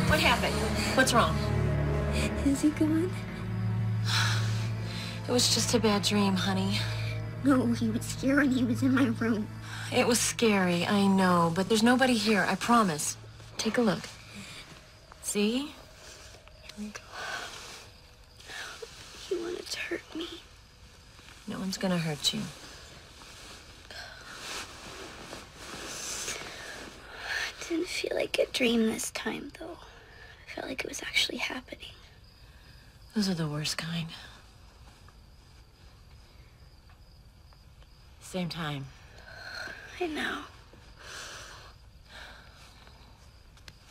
What happened? What's wrong? Is he gone? It was just a bad dream, honey. No, he was here when he was in my room. It was scary, I know, but there's nobody here, I promise. Take a look. See? Here we go. He wanted to hurt me. No one's gonna hurt you. It didn't feel like a dream this time, though. I felt like it was actually happening. Those are the worst kind. Same time. I know.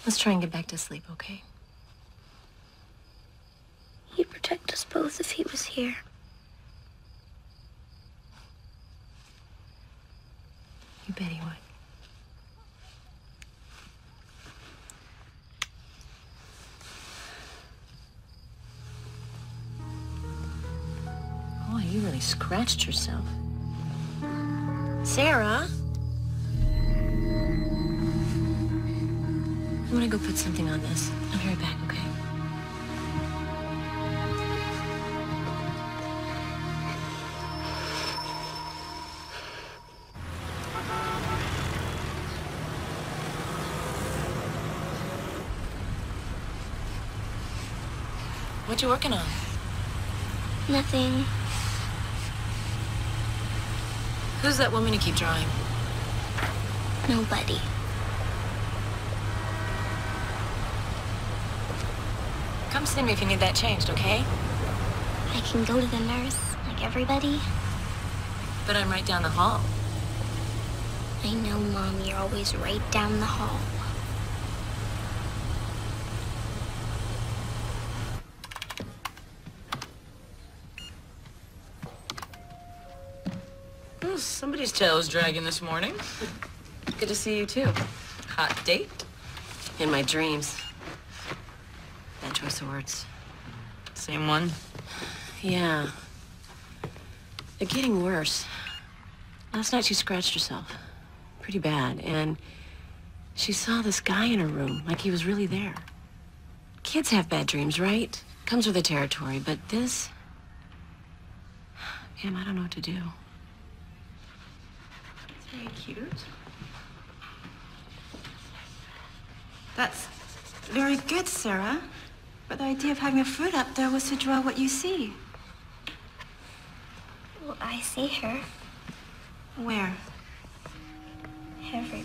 Let's try and get back to sleep, okay? He'd protect us both if he was here. You bet he would. Oh, you really scratched yourself. Sarah? I'm gonna go put something on this. I'll be right back, okay? What you working on? Nothing. Who's that woman you keep drawing? Nobody. Come see me if you need that changed, okay? I can go to the nurse, like everybody. But I'm right down the hall. I know, Mom, you're always right down the hall. Oh, somebody's tail is dragging this morning. Good to see you, too. Hot date? In my dreams. Bad choice of words. Same one? Yeah. They're getting worse. Last night she scratched herself. Pretty bad. And she saw this guy in her room, like he was really there. Kids have bad dreams, right? Comes with the territory. But this... Pam, I don't know what to do. It's very cute. That's very good, Sarah. But the idea of having a fruit up there was to draw what you see. Well, I see her Where? everywhere.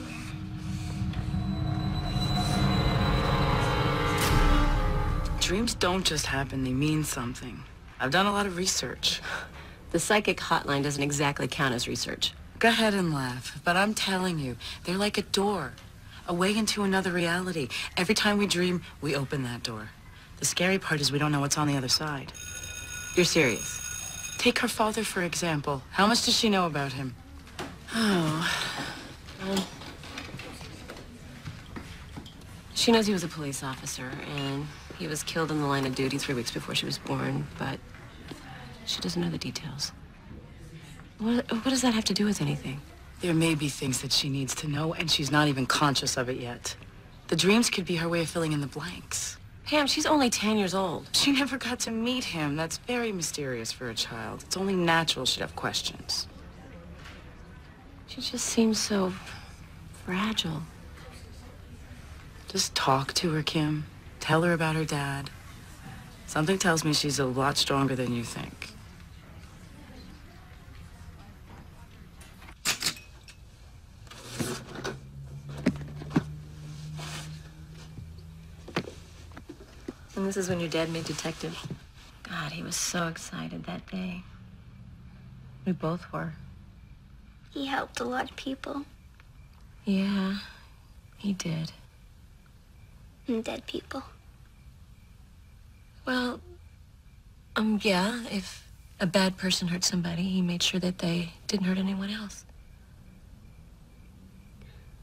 Dreams don't just happen, they mean something. I've done a lot of research. The psychic hotline doesn't exactly count as research. Go ahead and laugh, but I'm telling you, they're like a door, a way into another reality. Every time we dream, we open that door. The scary part is we don't know what's on the other side. You're serious? Take her father, for example. How much does she know about him? Oh. Well, she knows he was a police officer, and he was killed in the line of duty 3 weeks before she was born, but she doesn't know the details. What does that have to do with anything? There may be things that she needs to know, and she's not even conscious of it yet. The dreams could be her way of filling in the blanks. Pam, she's only 10 years old. She never got to meet him. That's very mysterious for a child. It's only natural she'd have questions. She just seems so fragile. Just talk to her, Kim. Tell her about her dad. Something tells me she's a lot stronger than you think. And this is when your dad made detective. God, he was so excited that day. We both were. He helped a lot of people. Yeah, he did. And dead people. Well, yeah, if a bad person hurt somebody, he made sure that they didn't hurt anyone else.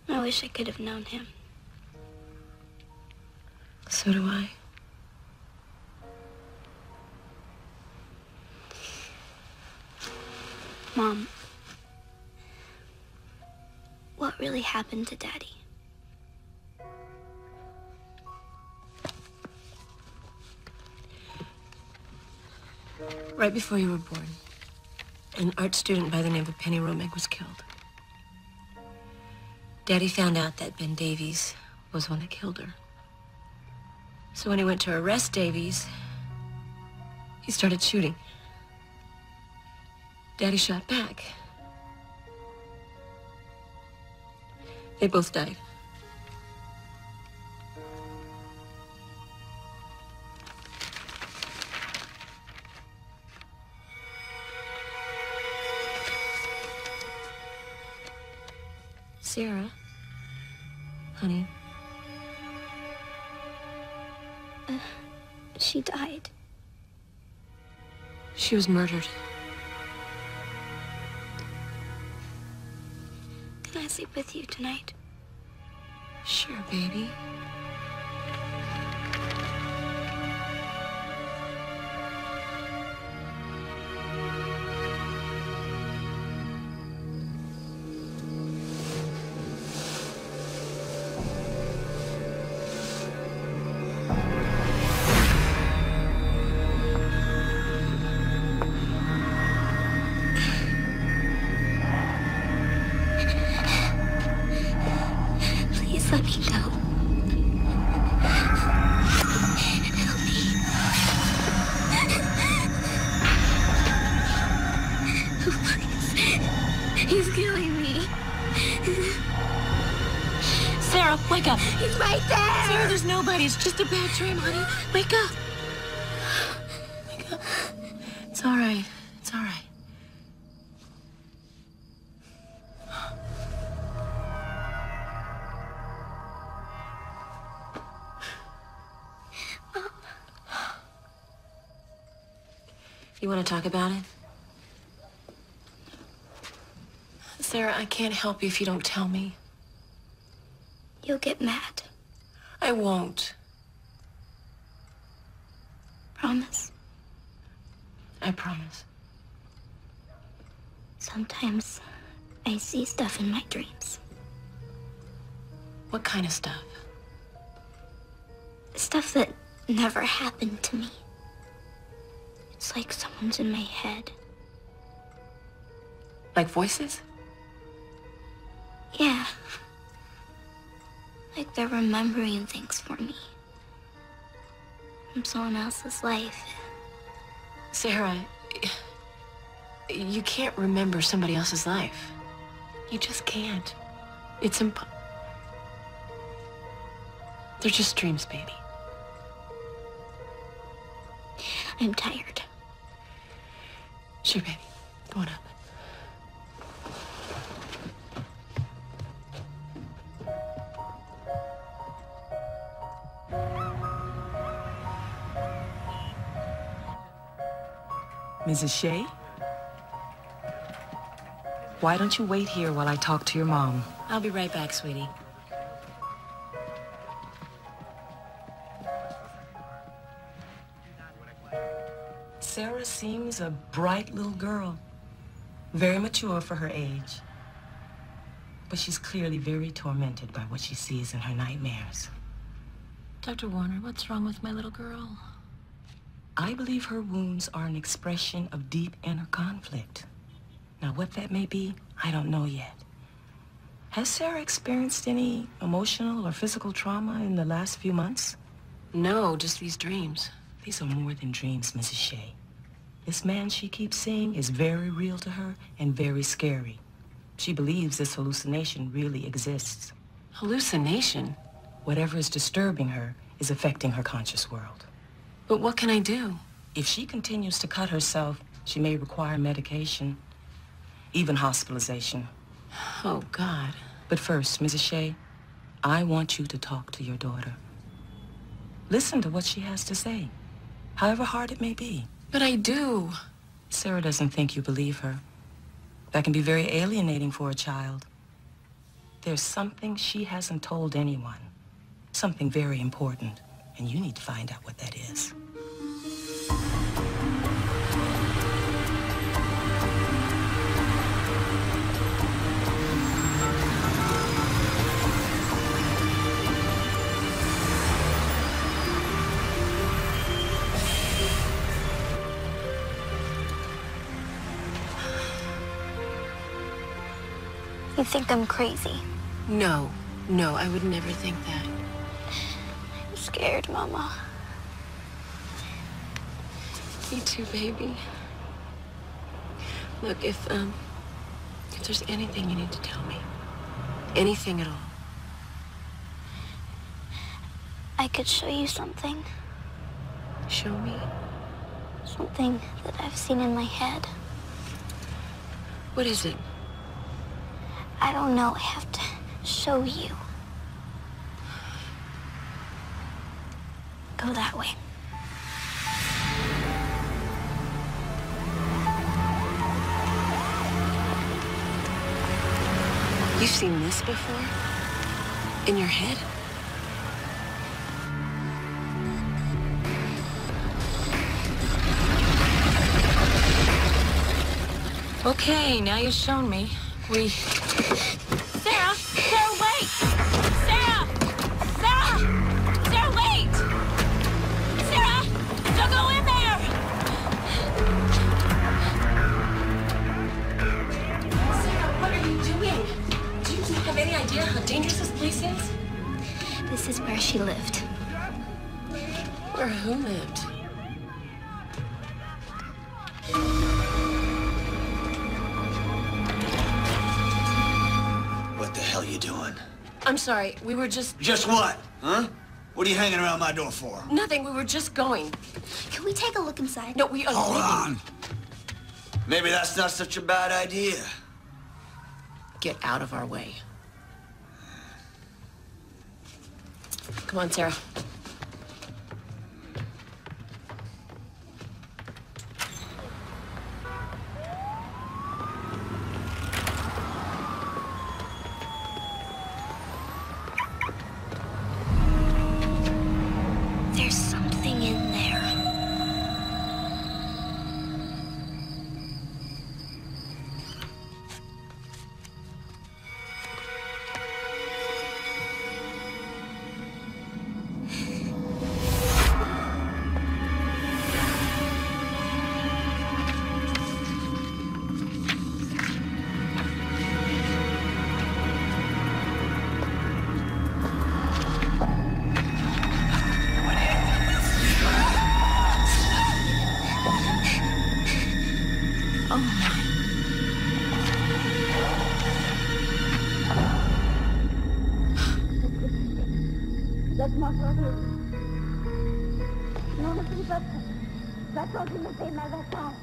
I wish I could have known him. So do I. Mom, what really happened to Daddy? Right before you were born, an art student by the name of Penny Romig was killed. Daddy found out that Ben Davies was the one that killed her. So when he went to arrest Davies, he started shooting. Daddy shot back. They both died. Sarah, honey. She died. She was murdered. Can I sleep with you tonight? Sure, baby. Please let me go. Help me. Please. He's killing me. Sarah, wake up. He's right there. Sarah, there's nobody. It's just a bad dream, honey. Wake up. Wake up. It's all right. It's all right. You want to talk about it? Sarah, I can't help you if you don't tell me. You'll get mad. I won't. Promise? I promise. Sometimes I see stuff in my dreams. What kind of stuff? Stuff that never happened to me. It's like someone's in my head. Like voices? Yeah. Like they're remembering things for me. From someone else's life. Sarah, you can't remember somebody else's life. You just can't. It's They're just dreams, baby. I'm tired. Sure, baby. Go on up. Mrs. Shea? Why don't you wait here while I talk to your mom? I'll be right back, sweetie. Sarah seems a bright little girl. Very mature for her age. But she's clearly very tormented by what she sees in her nightmares. Dr. Warner, what's wrong with my little girl? I believe her wounds are an expression of deep inner conflict. Now, what that may be, I don't know yet. Has Sarah experienced any emotional or physical trauma in the last few months? No, just these dreams. These are more than dreams, Mrs. Shea. This man she keeps seeing is very real to her and very scary. She believes this hallucination really exists. Hallucination? Whatever is disturbing her is affecting her conscious world. But what can I do? If she continues to cut herself, she may require medication, even hospitalization. Oh, God. But first, Mrs. Shea, I want you to talk to your daughter. Listen to what she has to say, however hard it may be. But I do. Sarah doesn't think you believe her. That can be very alienating for a child. There's something she hasn't told anyone. Something very important. And you need to find out what that is. You think I'm crazy? No, no, I would never think that. I'm scared, Mama. Me too, baby. Look, if there's anything you need to tell me, anything at all. I could show you something. Show me. Something that I've seen in my head. What is it? I don't know. I have to show you. Go that way. You've seen this before? In your head? Okay, now you've shown me. Sarah! Sarah, wait! Sarah! Sarah! Sarah, wait! Sarah! Don't go in there! Sarah, what are you doing? Do you have any idea how dangerous this place is? This is where she lived. Where who lived? What the hell you doing? I'm sorry, we were just... Just what? Huh? What are you hanging around my door for? Nothing, we were just going. Can we take a look inside? No, we are Hold leaving. on. Maybe that's not such a bad idea. Get out of our way. Come on, Sarah. There's something in there. Laisse-moi sortir. Non, ne fais pas ça. Va-t'en, tu me fais mal, va-t'en.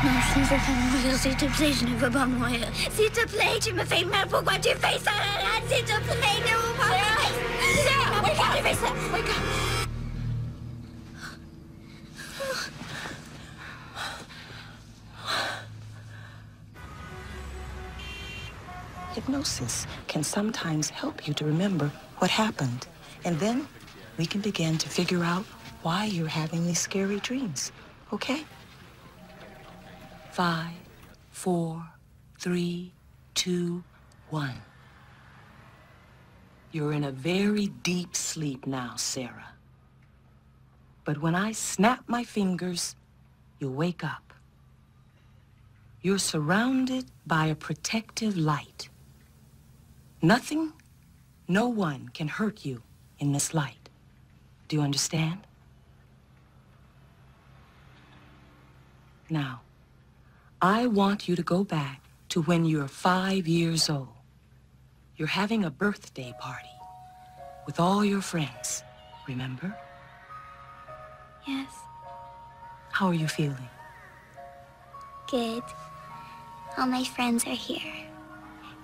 Non, je ne veux pas mourir, s'il te plaît, je ne veux pas mourir. S'il te plaît, tu me fais mal, pourquoi tu fais ça, là, s'il te plaît, ne veux pas mourir. Sarah, wake up, tu fais ça, wake up. Hypnosis can sometimes help you to remember what happened. And then we can begin to figure out why you're having these scary dreams, okay? 5, 4, 3, 2, 1. You're in a very deep sleep now, Sarah. But when I snap my fingers, you'll wake up. You're surrounded by a protective light. Nothing, no one can hurt you in this light. Do you understand? Now, I want you to go back to when you're 5 years old. You're having a birthday party with all your friends, remember? Yes. How are you feeling? Good. All my friends are here.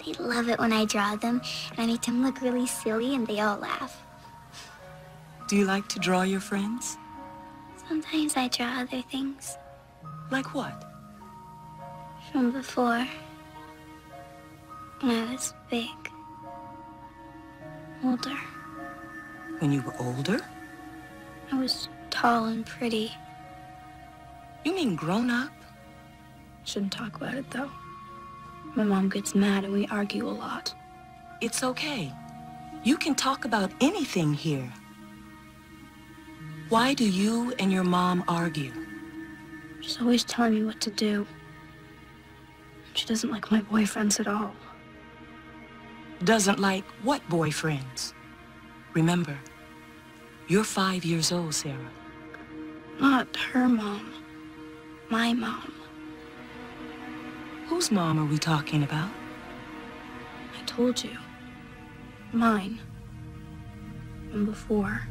They love it when I draw them, and I make them look really silly, and they all laugh. Do you like to draw your friends? Sometimes I draw other things Like what? from before, when I was big, older. When you were older? I was tall and pretty. You mean grown up? Shouldn't talk about it, though. My mom gets mad and we argue a lot. It's okay. You can talk about anything here. Why do you and your mom argue? She's always telling me what to do. She doesn't like my boyfriends at all. Doesn't like what boyfriends? Remember, you're 5 years old, Sarah. Not her mom. My mom. Whose mom are we talking about? I told you. Mine. From before.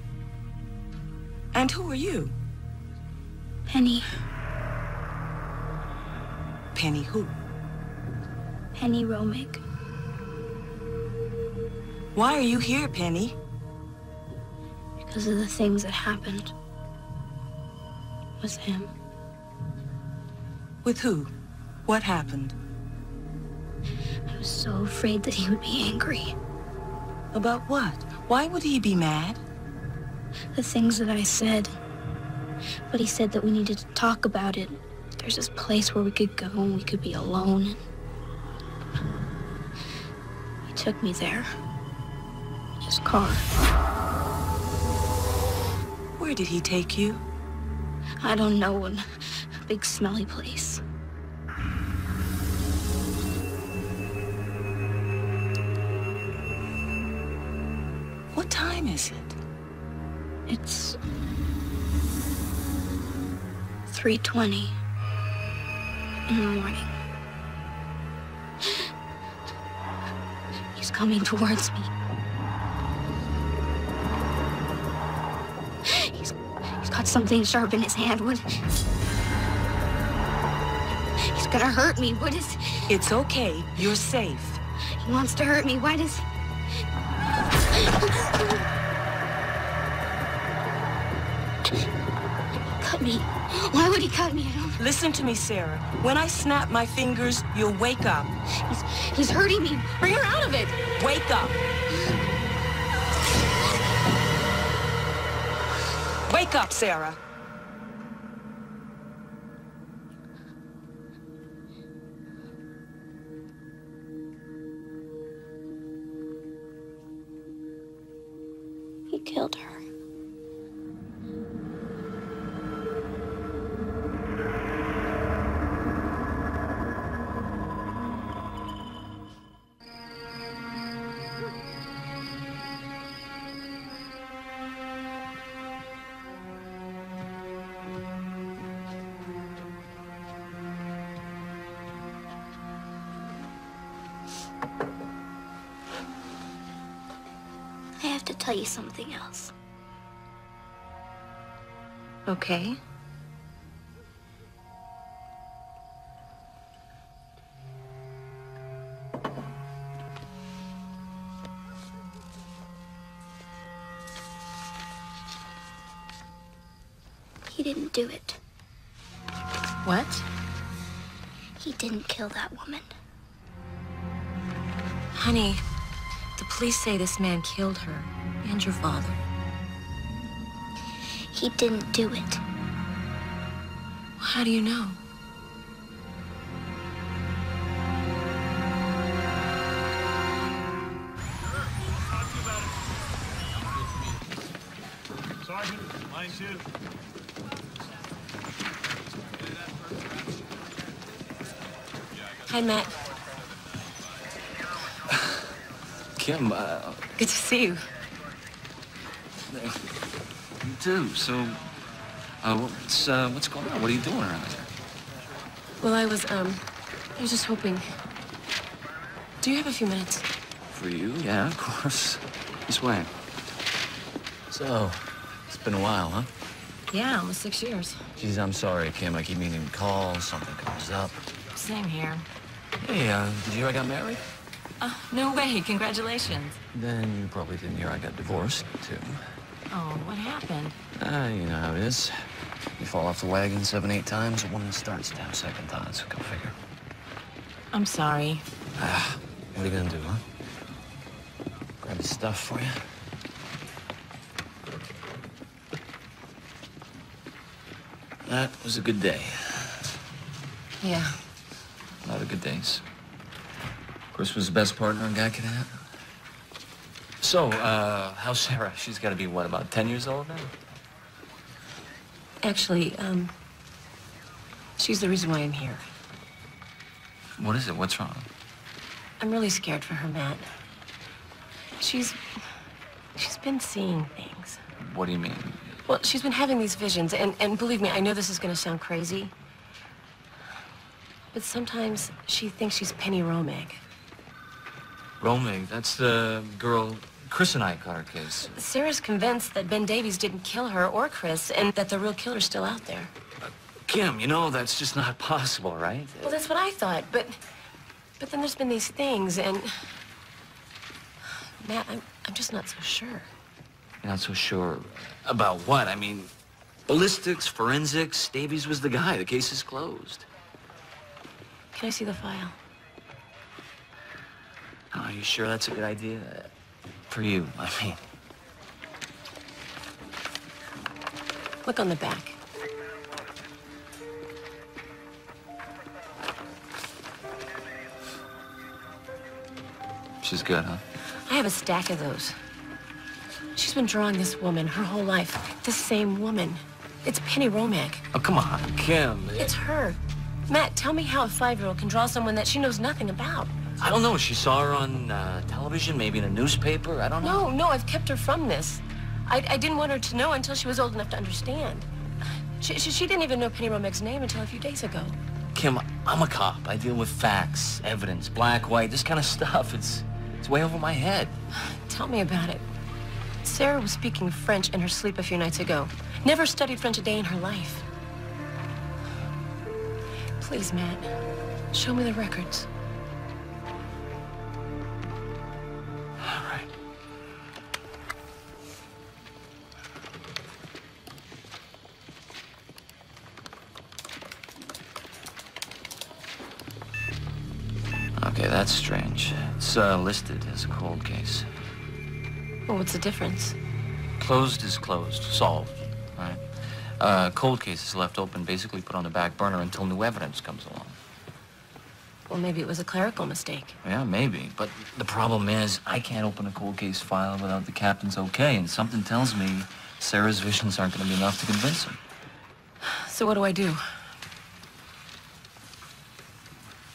And who are you? Penny. Penny who? Penny Romig. Why are you here, Penny? Because of the things that happened. With him. With who? What happened? I was so afraid that he would be angry. About what? Why would he be mad? The things that I said. But he said that we needed to talk about it. There's this place where we could go and we could be alone. He took me there. In his car. Where did he take you? I don't know, in a big smelly place. What time is it? It's 3:20 in the morning. He's coming towards me. He's got something sharp in his hand. What? He's gonna hurt me. What is? It's okay. You're safe. He wants to hurt me. Why does? Cut me. Why would he cut me? I don't. Listen to me, Sarah. When I snap my fingers, you'll wake up. He's hurting me. Bring her out of it. Wake up. Wake up, Sarah. He killed her. I have to tell you something else. Okay. He didn't do it. What? He didn't kill that woman. Honey, the police say this man killed her and your father. He didn't do it. How do you know? Sergeant, line 2. Hi, Matt. Kim, Good to see you. you too. So, what's going on? What are you doing around here? Well, I was just hoping. Do you have a few minutes? For you? Yeah, of course. This way. So, it's been a while, huh? Yeah, almost 6 years. Geez, I'm sorry, Kim. I keep meaning to call. Something comes up. Same here. Hey, did you hear I got married? No way. Congratulations. Then you probably didn't hear I got divorced, too. Oh, what happened? You know how it is. You fall off the wagon 7, 8 times, a woman starts to have second thoughts. Go figure. I'm sorry. What are you gonna do, huh? Grab the stuff for you? That was a good day. Yeah. A lot of good days. Chris was the best partner a guy could have. So, how's Sarah? She's got to be, what, about 10 years old now? Actually, she's the reason why I'm here. What is it? What's wrong? I'm really scared for her, Matt. She's been seeing things. What do you mean? Well, she's been having these visions, and believe me, I know this is gonna sound crazy, but sometimes she thinks she's Penny Romeg. Romeg, that's the girl Chris and I caught her case. Sarah's convinced that Ben Davies didn't kill her or Chris, and that the real killer's still out there. Kim, you know that's just not possible, right? Well, that's what I thought, but then there's been these things, and Matt, I'm just not so sure. You're not so sure about what? I mean, ballistics, forensics, Davies was the guy. The case is closed. Can I see the file? Are you sure that's a good idea? For you, I mean. Look on the back. She's good, huh? I have a stack of those. She's been drawing this woman her whole life. The same woman. It's Penny Romeg. Oh, come on, Kim. It's her. Matt, tell me how a 5-year-old can draw someone that she knows nothing about. I don't know. She saw her on television, maybe in a newspaper. I don't know. No, I've kept her from this. I didn't want her to know until she was old enough to understand. She didn't even know Penny Romeg's name until a few days ago. Kim, I'm a cop. I deal with facts, evidence, black, white, this kind of stuff. It's way over my head. Tell me about it. Sarah was speaking French in her sleep a few nights ago. Never studied French a day in her life. Please, Matt, show me the records. All right. Okay, that's strange. It's listed as a cold case. Well, what's the difference? Closed is closed. Solved. Right? Cold case is left open, basically put on the back burner until new evidence comes along. Well, maybe it was a clerical mistake. Yeah, maybe. But the problem is, I can't open a cold case file without the captain's okay, and something tells me Sarah's visions aren't going to be enough to convince him. So what do I do?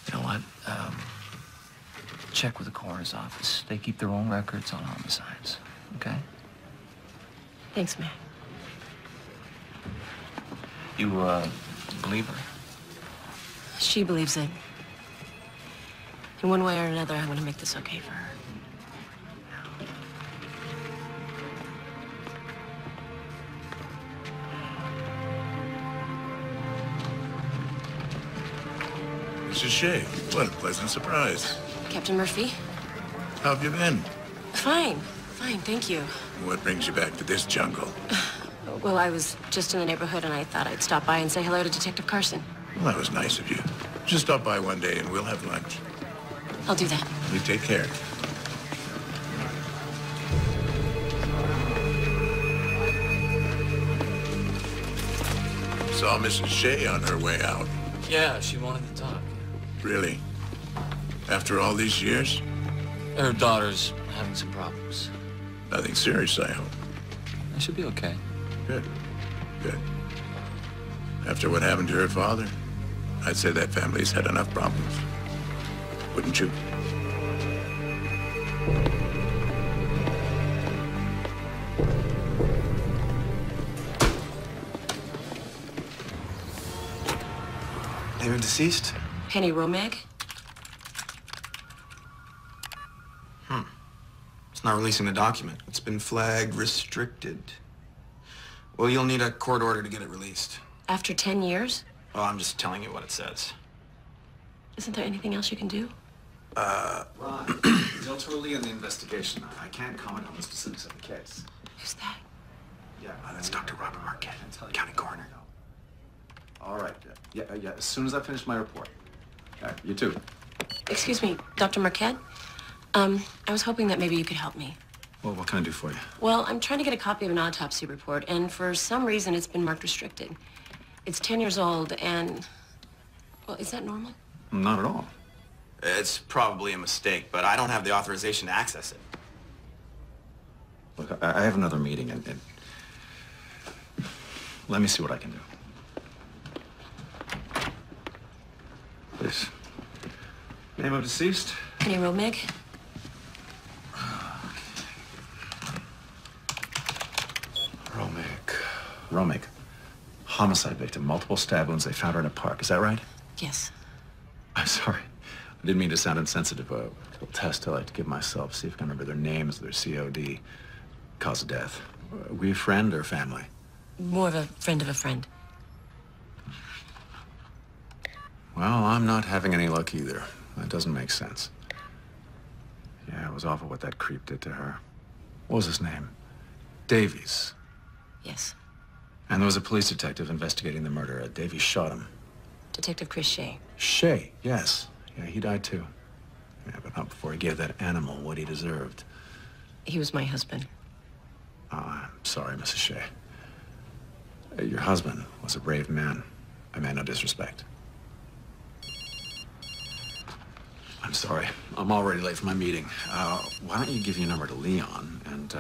You know what? Check with the coroner's office. They keep their own records on homicides, okay? Thanks, Matt. You, believe her? She believes it. In one way or another, I want to make this okay for her. Mrs. Shea, what a pleasant surprise. Captain Murphy? How have you been? Fine, thank you. What brings you back to this jungle? Well, I was just in the neighborhood and I thought I'd stop by and say hello to Detective Carson. Well, that was nice of you. Just stop by one day and we'll have lunch. I'll do that. You take care. Saw Mrs. Shea on her way out. Yeah, she wanted to talk. Really? After all these years? Her daughter's having some problems. Nothing serious, I hope. I should be okay. Good. Good. After what happened to her father, I'd say that family's had enough problems. Wouldn't you? Name of deceased? Penny Romeg? It's not releasing the document. It's been flagged restricted. Well, you'll need a court order to get it released. After 10 years? Well, I'm just telling you what it says. Isn't there anything else you can do? Ron, still too early in the investigation. I can't comment on the specifics of the case. Who's that? Yeah, That's Dr. Robert Marquette, county coroner. All right. Yeah. As soon as I finish my report. All right, you too. Excuse me, Dr. Marquette? I was hoping that maybe you could help me. Well, what can I do for you? Well, I'm trying to get a copy of an autopsy report, and for some reason it's been marked restricted. It's 10 years old, and Well, is that normal? Not at all. It's probably a mistake, but I don't have the authorization to access it. Look, I have another meeting, and let me see what I can do. Please. Name of deceased? Penny Romig? Romig. Homicide victim, multiple stab wounds. They found her in a park. Is that right? Yes. I'm sorry. I didn't mean to sound insensitive. A little test I like to give myself, see if I can remember their names, their COD, cause of death. Were you a friend or family? More of a friend of a friend. Well, I'm not having any luck either. That doesn't make sense. Yeah, it was awful what that creep did to her. What was his name? Davies. Yes. And there was a police detective investigating the murder. Davies shot him. Detective Chris Shea. Shea, yes. Yeah, he died too. Yeah, but not before he gave that animal what he deserved. He was my husband. Oh, I'm sorry, Mrs. Shea. Your husband was a brave man. I meant no disrespect. I'm sorry. I'm already late for my meeting. Why don't you give your number to Leon, and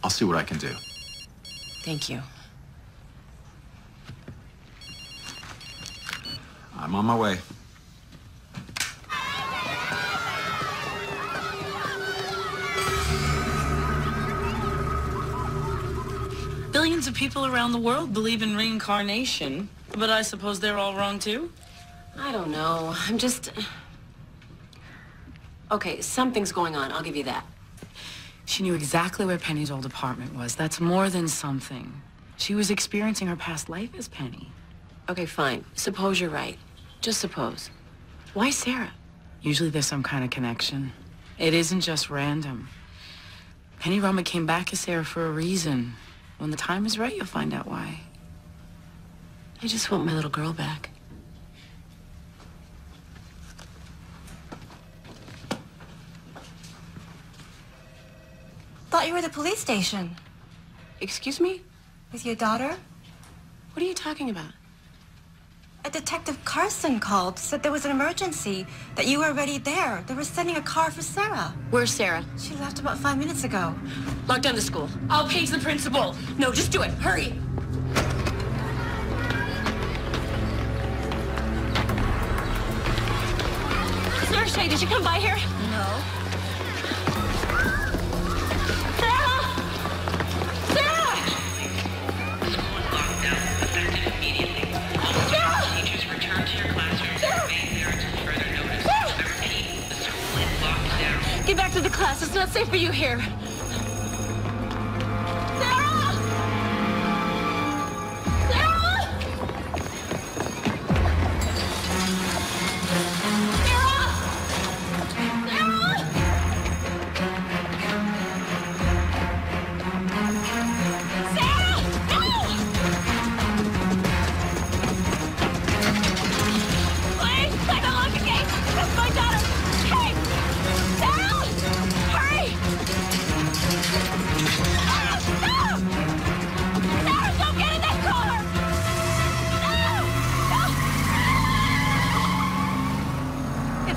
I'll see what I can do. Thank you. I'm on my way. Billions of people around the world believe in reincarnation, but I suppose they're all wrong too? I don't know. I'm just... Okay, something's going on. I'll give you that. She knew exactly where Penny's old apartment was. That's more than something. She was experiencing her past life as Penny. Okay, fine. Suppose you're right. Just suppose. Why Sarah? Usually there's some kind of connection. It isn't just random. Penny Romig came back as Sarah for a reason. When the time is right, you'll find out why. I just want my little girl back. Thought you were the police station. Excuse me? With your daughter? What are you talking about? A Detective Carson called, said there was an emergency, that you were already there. They were sending a car for Sarah. Where's Sarah? She left about 5 minutes ago. Lock down the school. I'll page the principal. No, just do it. Hurry. Sarah Shea, did you come by here? No. Get back to the class. It's not safe for you here. Sarah! Sarah!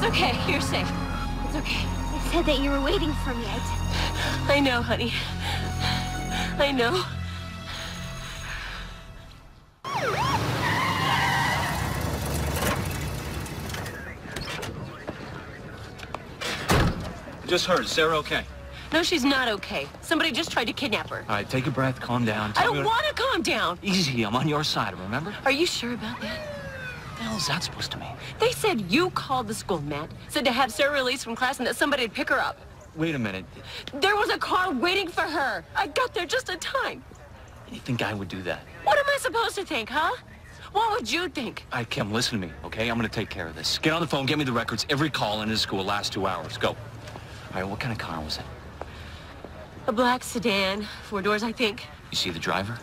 Okay, you're safe. It's okay. They said that you were waiting for me. I know, honey. I know. I just heard. Is Sarah okay? No, she's not okay. Somebody just tried to kidnap her. All right, take a breath, calm down. I don't want to calm down. Easy, I'm on your side, remember? Are you sure about that? What the hell is that supposed to mean? They said you called the school, Matt. Said to have Sarah released from class and that somebody'd pick her up. Wait a minute. There was a car waiting for her. I got there just in time. You think I would do that? What am I supposed to think, huh? What would you think? All right, Kim, listen to me, okay? I'm gonna take care of this. Get on the phone, get me the records, every call in his school last 2 hours. Go. All right, what kind of car was it? A black sedan, 4 doors, I think. You see the driver?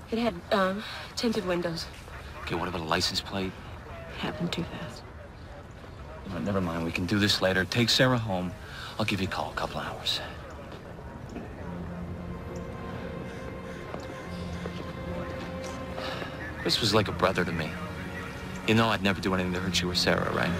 It had, tinted windows. Okay, what about a license plate? Happened too fast. All right, never mind, we can do this later. Take Sarah home. I'll give you a call, a couple hours. Chris was like a brother to me. You know I'd never do anything to hurt you or Sarah, right?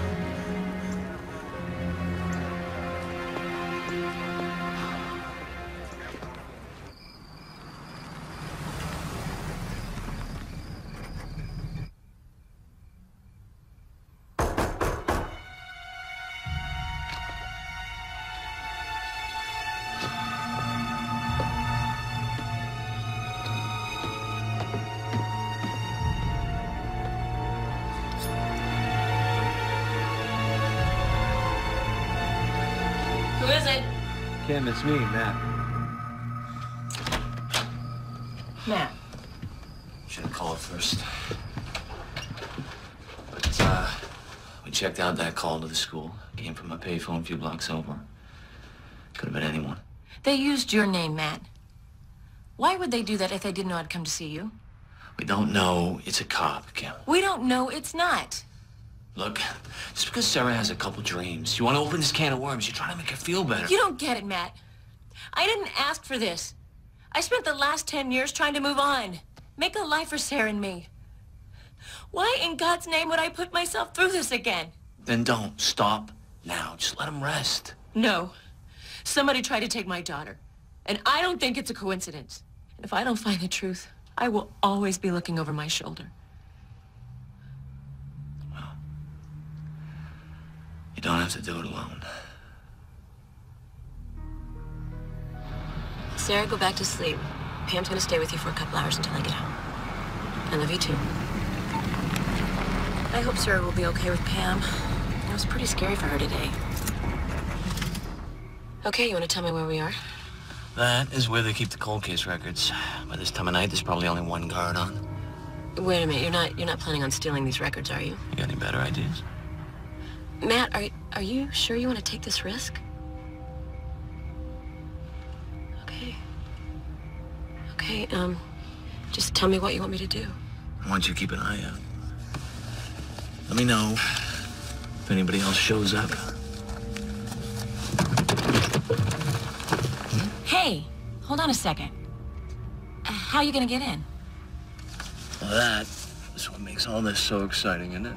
Who is it? Kim, it's me, Matt. Matt. Should have called first. But, we checked out that call to the school. Came from a payphone a few blocks over. Could have been anyone. They used your name, Matt. Why would they do that if they didn't know I'd come to see you? We don't know it's a cop, Kim. We don't know it's not. Look, just because Sarah has a couple dreams, you want to open this can of worms, you're trying to make her feel better. You don't get it, Matt. I didn't ask for this. I spent the last 10 years trying to move on. Make a life for Sarah and me. Why in God's name would I put myself through this again? Then don't. Stop now. Just let him rest. No. Somebody tried to take my daughter. And I don't think it's a coincidence. And if I don't find the truth, I will always be looking over my shoulder. You don't have to do it alone. Sarah, go back to sleep. Pam's gonna stay with you for a couple hours until I get home. I love you too. I hope Sarah will be okay with Pam. It was pretty scary for her today. Okay, you wanna tell me where we are? That is where they keep the cold case records. By this time of night, there's probably only one guard on. Wait a minute, you're not planning on stealing these records, are you? You got any better ideas? Matt, are you sure you want to take this risk? Okay, just tell me what you want me to do. I want you to keep an eye out. Let me know if anybody else shows up. Hey, hold on a second. How are you gonna get in? Well, that is what makes all this so exciting, isn't it?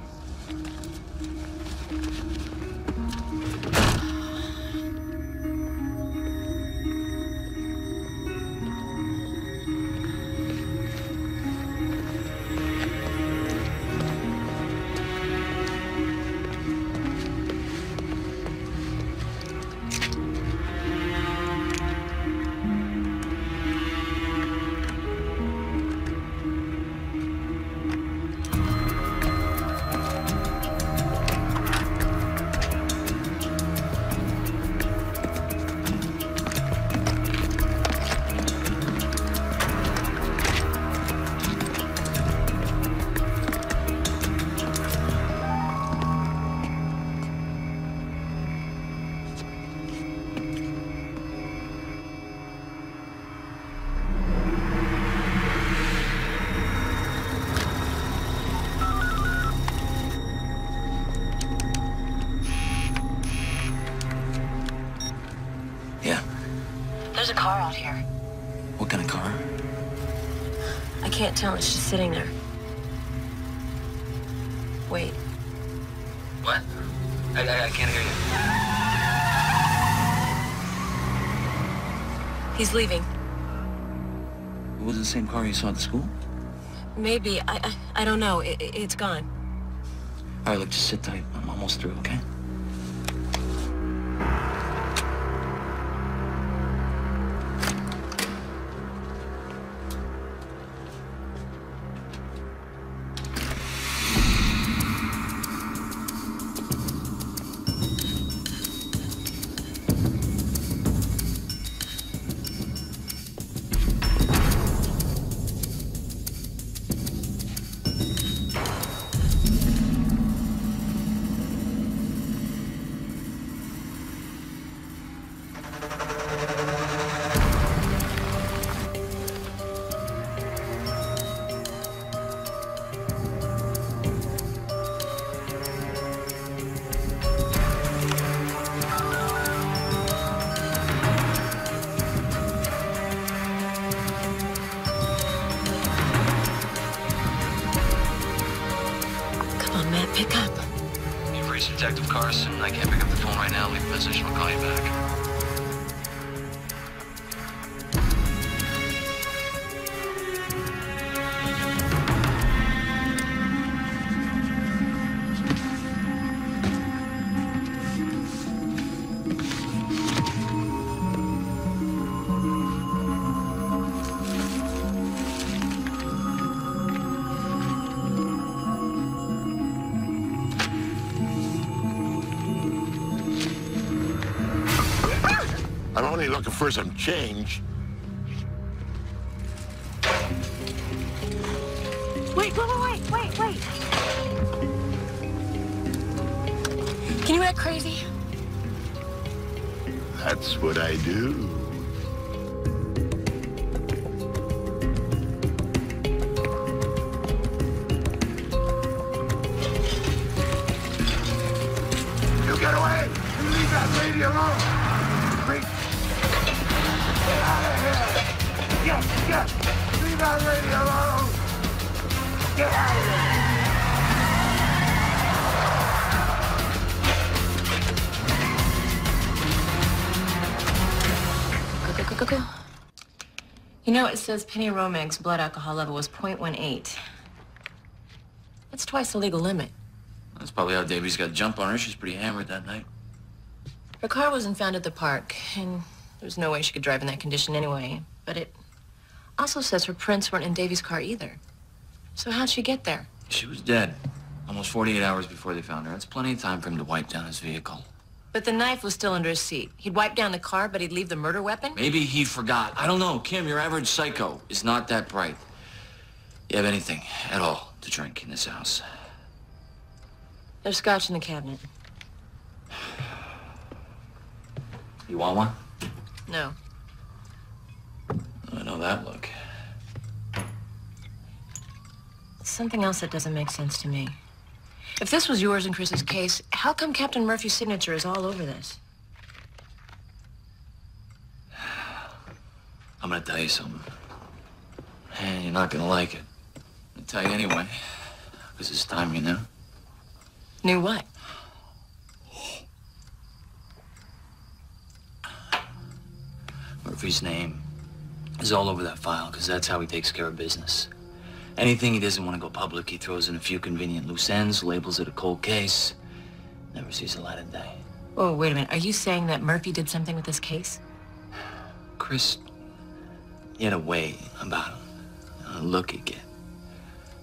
There's a car out here. What kind of car? I can't tell. It's just sitting there. Wait. What? I can't hear you. He's leaving. Was it the same car you saw at the school? Maybe. I don't know. It's gone. All right, look, just sit tight. I'm almost through, okay? Detective Carson. I can't pick up the phone right now. Leave a message and I'll call you back. I'm only looking for some change. Wait. Can you act crazy? That's what I do. You get away! You leave that lady alone! Get out of here! Get! Leave that lady alone! Get out of here! Go. You know, it says Penny Romag's blood alcohol level was 0.18. That's twice the legal limit. That's probably how Davies got a jump on her. She's pretty hammered that night. Her car wasn't found at the park, and there's no way she could drive in that condition anyway. But it also says her prints weren't in Davies' car either. So how'd she get there? She was dead. Almost 48 hours before they found her. That's plenty of time for him to wipe down his vehicle. But the knife was still under his seat. He'd wipe down the car, but he'd leave the murder weapon? Maybe he forgot. I don't know. Kim, your average psycho is not that bright. You have anything at all to drink in this house? There's scotch in the cabinet. You want one? No. I know that look. Something else that doesn't make sense to me. If this was yours and Chris's case, how come Captain Murphy's signature is all over this? I'm gonna tell you something. And you're not gonna like it. I'll tell you anyway. Because it's time you knew. Knew what? Murphy's name is all over that file, because that's how he takes care of business. Anything he doesn't want to go public, he throws in a few convenient loose ends, labels it a cold case, never sees the light of day. Oh, wait a minute. Are you saying that Murphy did something with this case? Chris, he had a way about him, a look he'd get.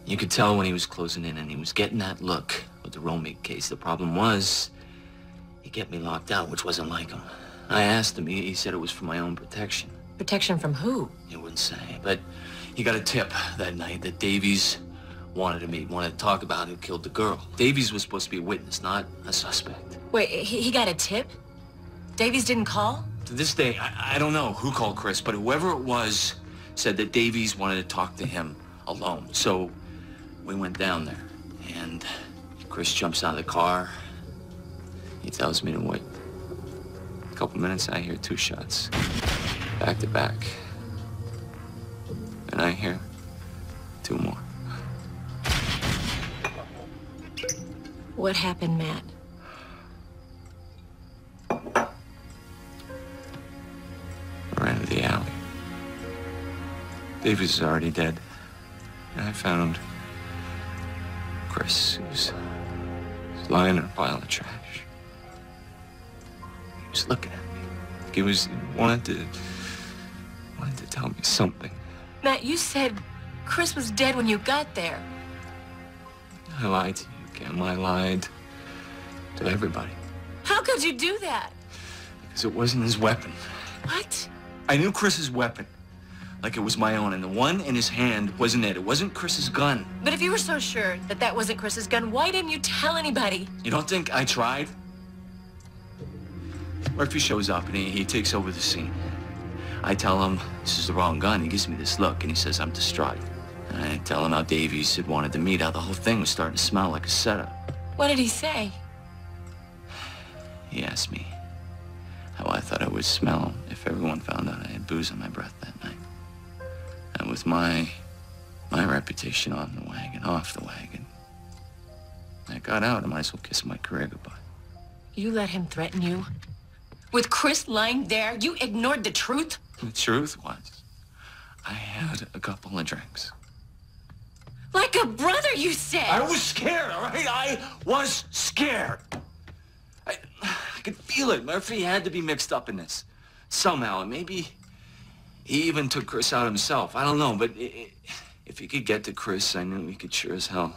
You could tell when he was closing in, and he was getting that look with the Romig case. The problem was, he kept me locked out, which wasn't like him. I asked him, he said it was for my own protection. Protection from who? He wouldn't say, but he got a tip that night that Davies wanted to meet, wanted to talk about who killed the girl. Davies was supposed to be a witness, not a suspect. Wait, he got a tip? Davies didn't call? To this day, I don't know who called Chris, but whoever it was said that Davies wanted to talk to him alone. So we went down there, and Chris jumps out of the car. He tells me to wait. A couple minutes, I hear 2 shots, back to back. And I hear 2 more. What happened, Matt? I ran to the alley. Davies is already dead. And I found Chris, who was lying in a pile of trash. He was looking at me. He wanted to tell me something. Matt, you said Chris was dead when you got there. I lied to you, Kim. I lied to everybody. How could you do that? Because it wasn't his weapon. What? I knew Chris's weapon, like it was my own, and the one in his hand wasn't it. It wasn't Chris's gun. But if you were so sure that that wasn't Chris's gun, why didn't you tell anybody? You don't think I tried? Murphy shows up and he takes over the scene. I tell him this is the wrong gun. He gives me this look and he says I'm distraught. And I tell him how Davies had wanted to meet, how the whole thing was starting to smell like a setup. What did he say? He asked me how I thought I would smell if everyone found out I had booze on my breath that night. And with my reputation on the wagon, off the wagon, I got out. I might as well kiss my career goodbye. You let him threaten you? With Chris lying there, you ignored the truth? The truth was, I had a couple of drinks. Like a brother, you said! I was scared, all right? I was scared. I could feel it. Murphy had to be mixed up in this. Somehow, and maybe he even took Chris out himself. I don't know, but if he could get to Chris, I knew he could sure as hell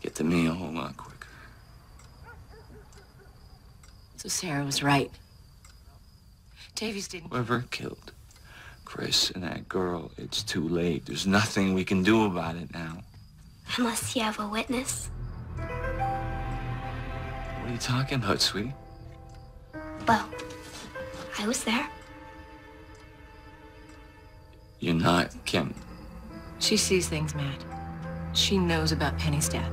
get to me a whole lot quicker. So Sarah was right. Davies didn't... Whoever killed Chris and that girl, it's too late. There's nothing we can do about it now. Unless you have a witness. What are you talking about, sweetie? Well, I was there. You're not Kim. She sees things, Matt. She knows about Penny's death.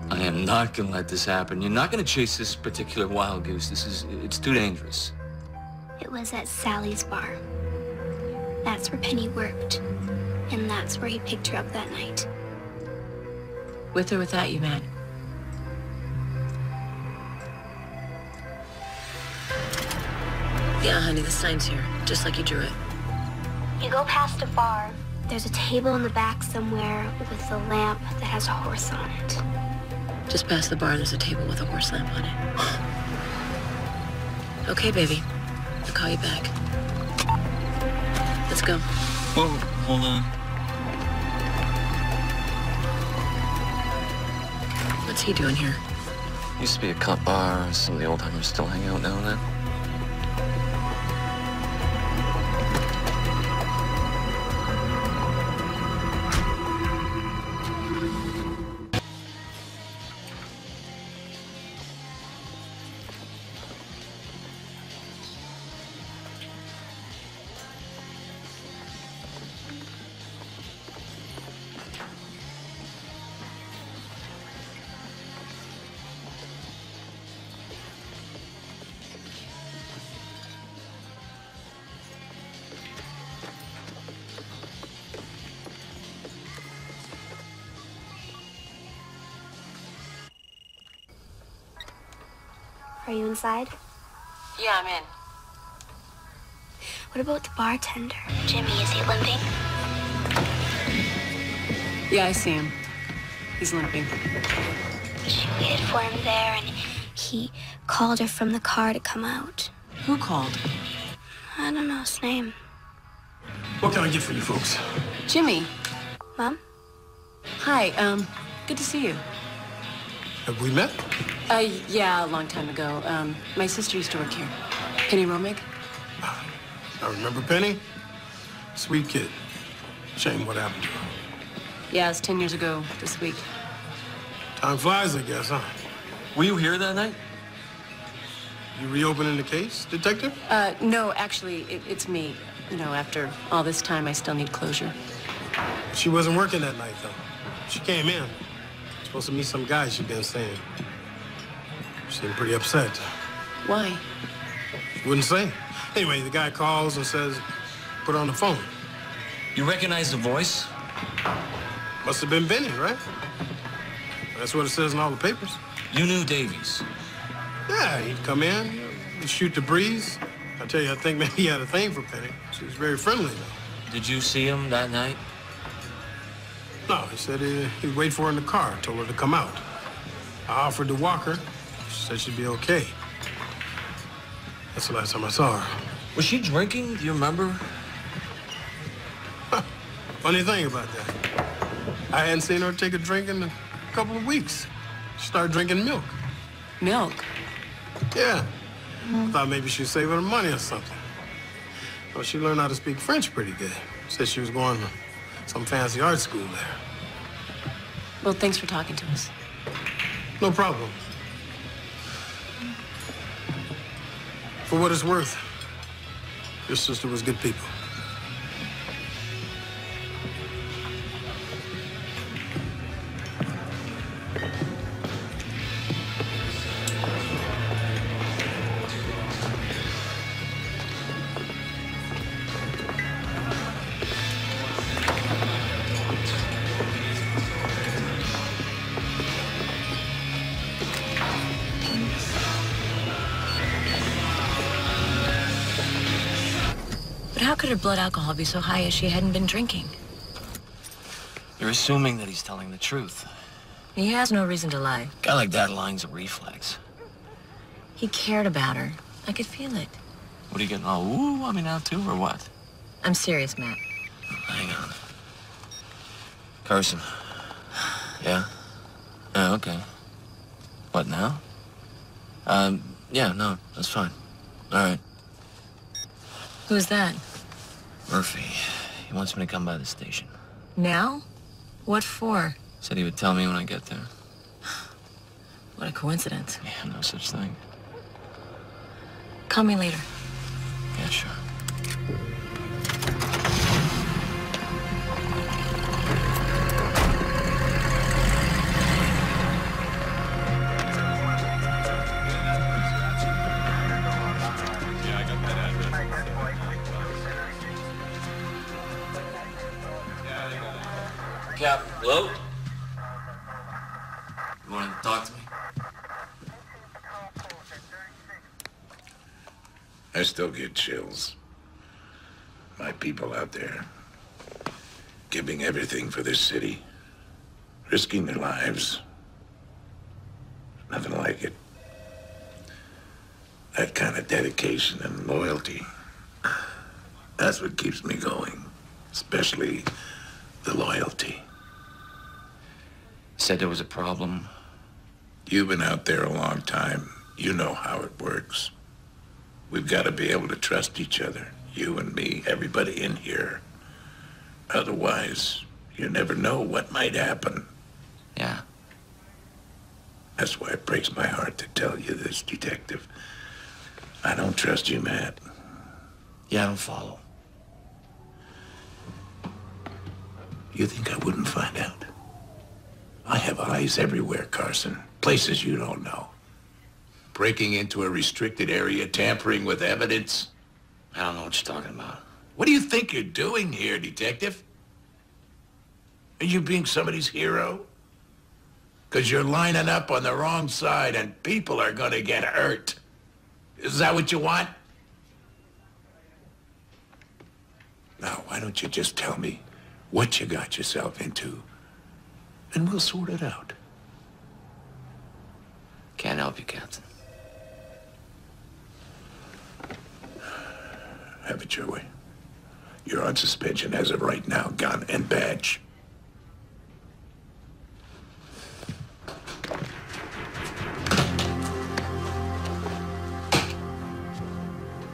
I am not gonna let this happen. You're not gonna chase this particular wild goose. It's too dangerous. It was at Sally's bar. That's where Penny worked. And that's where he picked her up that night. With or without you, Matt? Yeah, honey, the sign's here, just like you drew it. You go past a bar. There's a table in the back somewhere with a lamp that has a horse on it. Just past the bar, there's a table with a horse lamp on it. Okay, baby. I'll call you back. Let's go. Whoa, hold on. What's he doing here? Used to be a cut bar. Some of the old timers still hang out now and then. Are you inside? Yeah, I'm in. What about the bartender? Jimmy, is he limping? Yeah, I see him. He's limping. She waited for him there, and he called her from the car to come out. Who called? I don't know his name. What can I get for you folks? Jimmy. Mom? Hi, good to see you. Have we met? Yeah, a long time ago. My sister used to work here. Penny Romig? I remember Penny. Sweet kid. Shame what happened to her. Yeah, it's 10 years ago this week. Time flies, I guess, huh? Were you here that night? You reopening the case, detective? No, actually, it's me. You know, after all this time, I still need closure. She wasn't working that night, though. She came in. Supposed to meet some guy she'd been seeing. She seemed pretty upset. Why? Wouldn't say. Anyway, the guy calls and says, put her on the phone. You recognize the voice? Must have been Benny, right? That's what it says in all the papers. You knew Davies? Yeah, he'd come in, he'd shoot the breeze. I tell you, I think maybe he had a thing for Penny. She was very friendly, though. Did you see him that night? No, he said he'd wait for her in the car, told her to come out. I offered to walk her. She said she'd be okay. That's the last time I saw her. Was she drinking? Do you remember? Funny thing about that. I hadn't seen her take a drink in a couple of weeks. She started drinking milk. Milk? Yeah. I thought maybe she was saving her money or something. Well, she learned how to speak French pretty good. Said she was going to some fancy art school there. Well, thanks for talking to us. No problem. For what it's worth, your sister was good people. how could her blood alcohol be so high if she hadn't been drinking? You're assuming that he's telling the truth. He has no reason to lie. A guy like that lying's a reflex. He cared about her. I could feel it. What are you getting all ooh on me now, too, or what? I'm serious, Matt. Hang on. Carson. Yeah? Yeah, okay. What, now? Yeah, no, that's fine. All right. Who's that? Murphy. He wants me to come by the station. Now? What for? Said he would tell me when I get there. What a coincidence. Yeah, no such thing. Call me later. Yeah, sure. Cap, hello? You wanted to talk to me? I still get chills. My people out there, giving everything for this city, risking their lives. Nothing like it. That kind of dedication and loyalty, that's what keeps me going. Especially the loyalty. Said there was a problem. You've been out there a long time. You know how it works. We've got to be able to trust each other. You and me, everybody in here. Otherwise, you never know what might happen. Yeah. That's why it breaks my heart to tell you this, Detective. I don't trust you, Matt. Yeah, I don't follow. You think I wouldn't find out? I have eyes everywhere, Carson. Places you don't know. Breaking into a restricted area, tampering with evidence. I don't know what you're talking about. What do you think you're doing here, Detective? Are you being somebody's hero? Because you're lining up on the wrong side and people are gonna get hurt. Is that what you want? Now, why don't you just tell me what you got yourself into, and we'll sort it out. Can't help you, Captain. Have it your way. You're on suspension as of right now, gun and badge.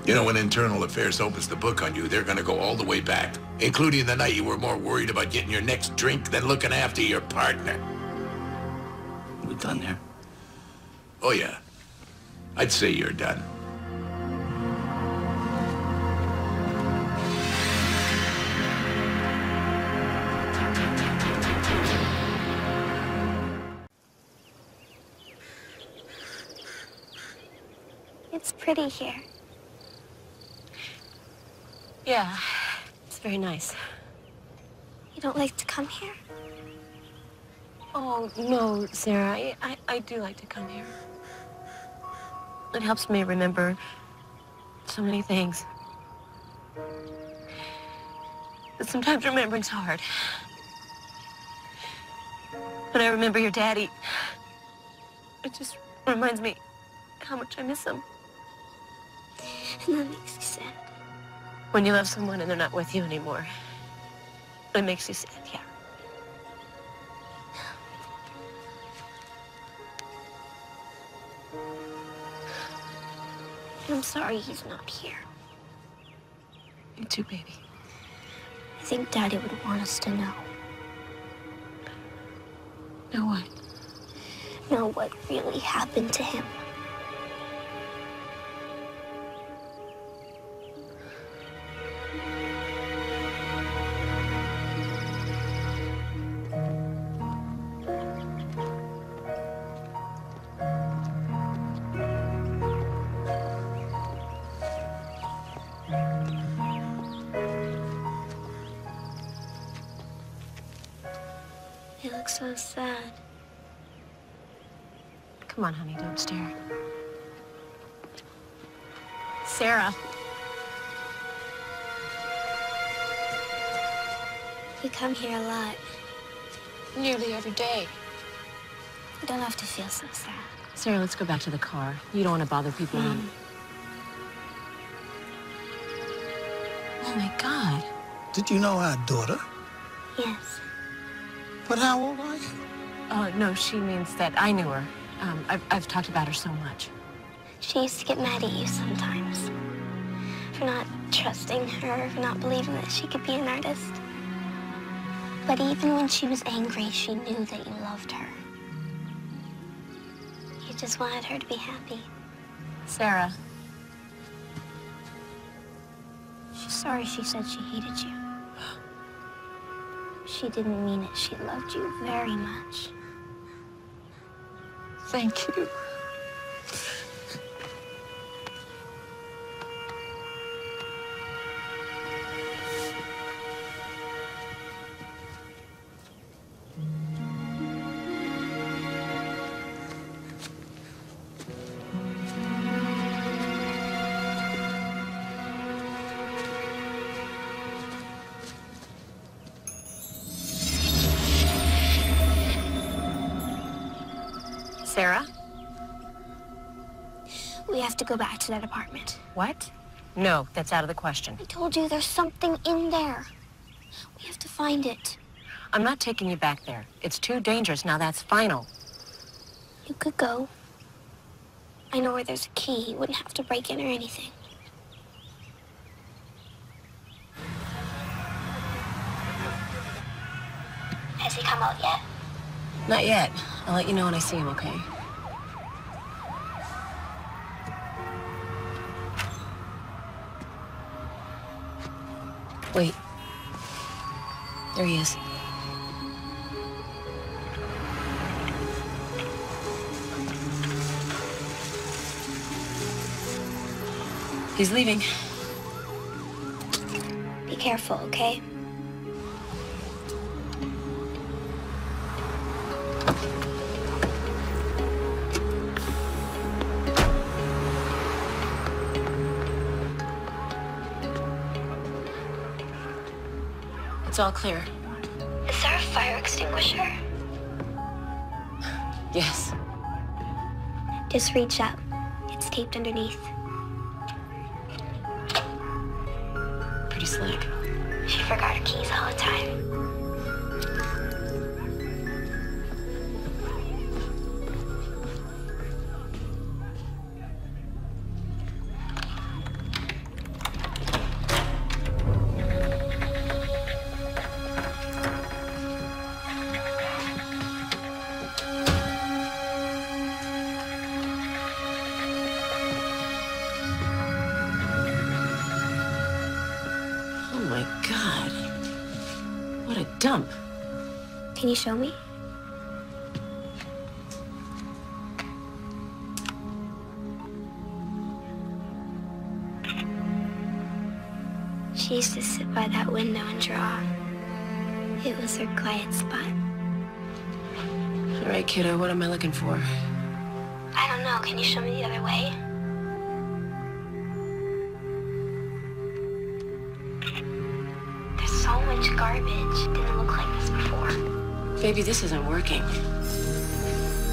You know, when Internal Affairs opens the book on you, they're gonna go all the way back, including the night you were more worried about getting your next drink than looking after your partner. We done there? Oh, yeah. I'd say you're done. It's pretty here. Yeah, it's very nice. You don't like to come here? Oh, no, Sarah. I do like to come here. It helps me remember so many things. But sometimes remembering's hard. When I remember your daddy, it just reminds me how much I miss him. And that makes you sad. When you love someone and they're not with you anymore, it makes you sad, yeah. I'm sorry he's not here. Me too, baby. I think Daddy would want us to know. Know what? Know what really happened to him. You look so sad. Come on, honey, don't stare. We come here a lot. Nearly every day. You don't have to feel so sad. Sarah, let's go back to the car. You don't want to bother people. Oh, my God. Did you know our daughter? Yes. But how old are you? Oh, no, she means that I knew her. I've talked about her so much. She used to get mad at you sometimes for not trusting her, for not believing that she could be an artist. But even when she was angry, she knew that you loved her. You just wanted her to be happy. Sarah. She's sorry she said she hated you. She didn't mean it. She loved you very much. Thank you. Sarah? We have to go back to that apartment. What? No, that's out of the question. I told you there's something in there. We have to find it. I'm not taking you back there. It's too dangerous. Now that's final. You could go. I know where there's a key. You wouldn't have to break in or anything. Has he come out yet? Not yet. I'll let you know when I see him, okay? Wait. There he is. He's leaving. Be careful, okay? It's all clear. Is there a fire extinguisher? Yes. Just reach out. It's taped underneath. Pretty slick. She forgot her keys all the time. Dump. Can you show me? She used to sit by that window and draw. It was her quiet spot. All right, kiddo, what am I looking for? I don't know. Can you show me the other way? So much garbage. Didn't look like this before. Baby, this isn't working.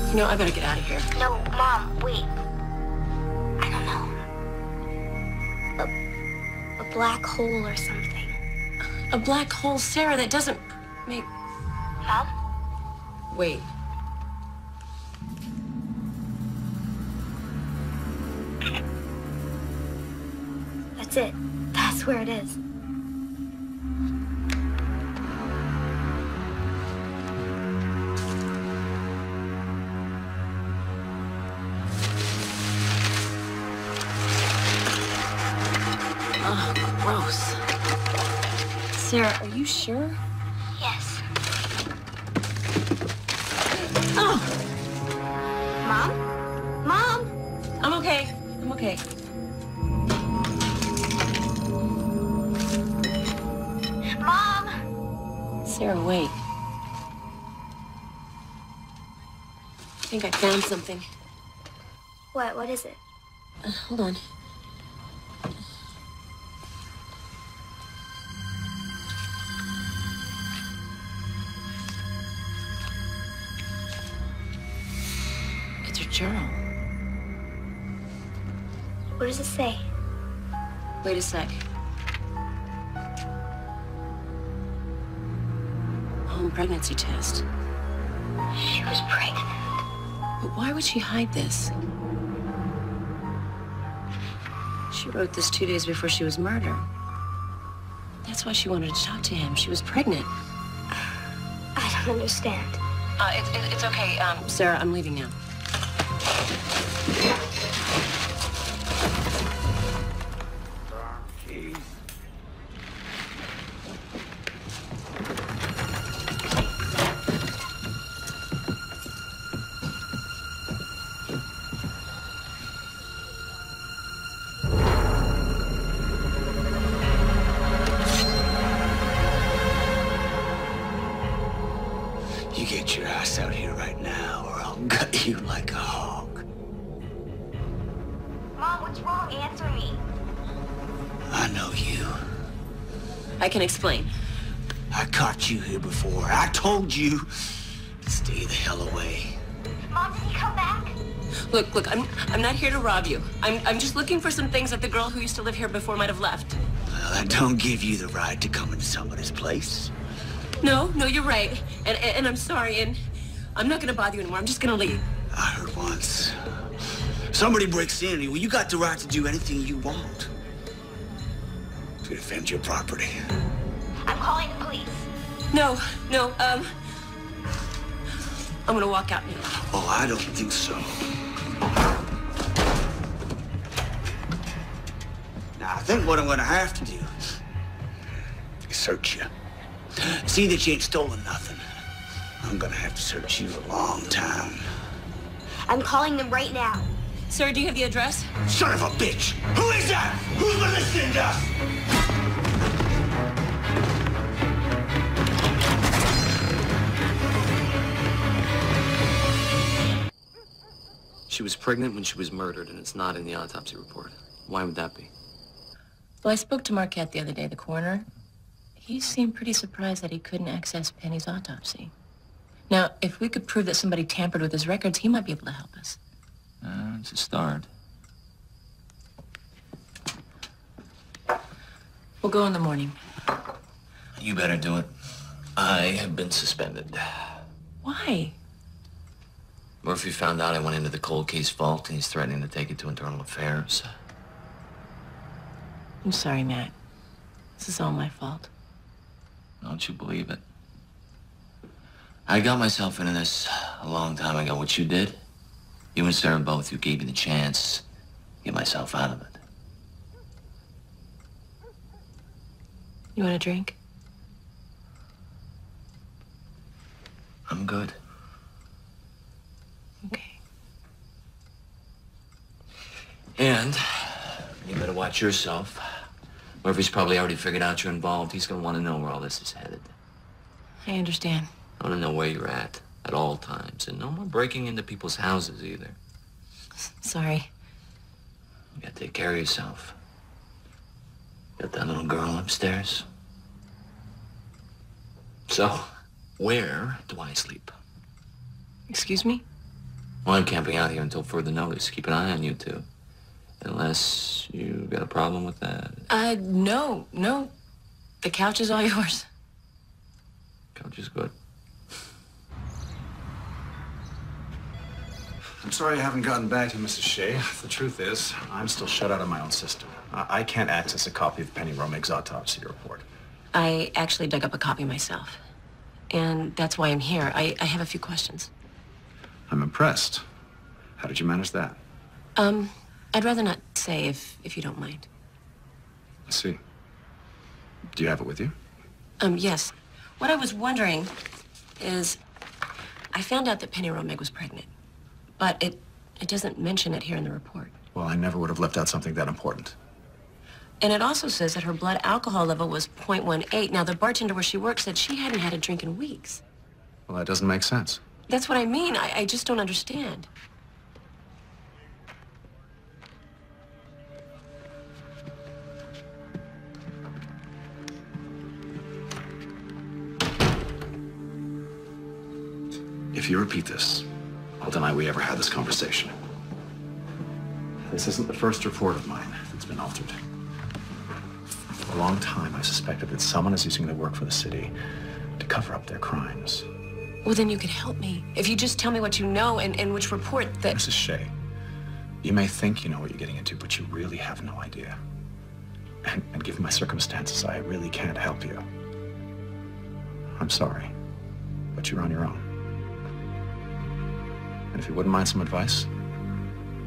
You know, I better get out of here. No, Mom, wait. I don't know. A black hole or something. A black hole, Sarah, that doesn't make... Mom? Wait. That's it. That's where it is. Oh, gross. Sarah, are you sure? Yes. Oh! Mom? Mom? I'm okay. I'm okay. Mom! Sarah, wait. I think I found something. What? What is it? Hold on. your journal. What does it say? Wait a sec. Home pregnancy test. She was pregnant. But why would she hide this? She wrote this 2 days before she was murdered. That's why she wanted to talk to him. She was pregnant. I don't understand. It's okay. Sarah, I'm leaving now. You get your ass out here right now, or I'll gut you like a hog. Mom, what's wrong? Answer me. I know you. I can explain. I caught you here before. I told you to stay the hell away. Mom, did he come back? Look, I'm not here to rob you. I'm just looking for some things that the girl who used to live here before might have left. Well, that don't give you the right to come into somebody's place. No, you're right. And I'm sorry, and I'm not gonna bother you anymore. I'm just gonna leave. I heard once. Somebody breaks in, well, you got the right to do anything you want to defend your property. I'm calling the police. No, I'm gonna walk out now. Oh, I don't think so. Now, I think what I'm gonna have to do is search you. See that you ain't stolen nothing. I'm gonna have to search you a long time. I'm calling them right now. Sir, do you have the address? Son of a bitch! Who is that? Who's been listening to us? She was pregnant when she was murdered, and it's not in the autopsy report. Why would that be? Well, I spoke to Marquette the other day, the coroner. He seemed pretty surprised that he couldn't access Penny's autopsy. Now, if we could prove that somebody tampered with his records, he might be able to help us. It's a start. We'll go in the morning. You better do it. I have been suspended. Why? Murphy found out I went into the cold case vault, and he's threatening to take it to Internal Affairs. I'm sorry, Matt. This is all my fault. Don't you believe it? I got myself into this a long time ago. What you did, you and Sarah both, you gave me the chance to get myself out of it. You want a drink? I'm good. Okay. And you better watch yourself. Murphy's probably already figured out you're involved. He's gonna want to know where all this is headed. I understand. I want to know where you're at all times. And no more breaking into people's houses either. Sorry. You gotta take care of yourself. Got that little girl upstairs? So, where do I sleep? Excuse me? Well, I'm camping out here until further notice. Keep an eye on you two. Unless you got a problem with that. No. The couch is all yours. Couch is good. I'm sorry I haven't gotten back to Mrs. Shea. The truth is, I'm still shut out of my own system. I can't access a copy of Penny Romig's autopsy report. I actually dug up a copy myself. And that's why I'm here. I have a few questions. I'm impressed. How did you manage that? I'd rather not say if you don't mind. I see. Do you have it with you? Yes. What I was wondering is, I found out that Penny Romig was pregnant, but it doesn't mention it here in the report. Well, I never would have left out something that important. And it also says that her blood alcohol level was 0.18. Now, the bartender where she works said she hadn't had a drink in weeks. Well, that doesn't make sense. That's what I mean. I just don't understand. If you repeat this, I'll I'll deny we ever had this conversation. This isn't the first report of mine that's been altered. For a long time, I suspected that someone is using their work for the city to cover up their crimes. Well, then you could help me. If you just tell me what you know and which report that... Mrs. Shea, you may think you know what you're getting into, but you really have no idea. And given my circumstances, I really can't help you. I'm sorry, but you're on your own. And if you wouldn't mind some advice,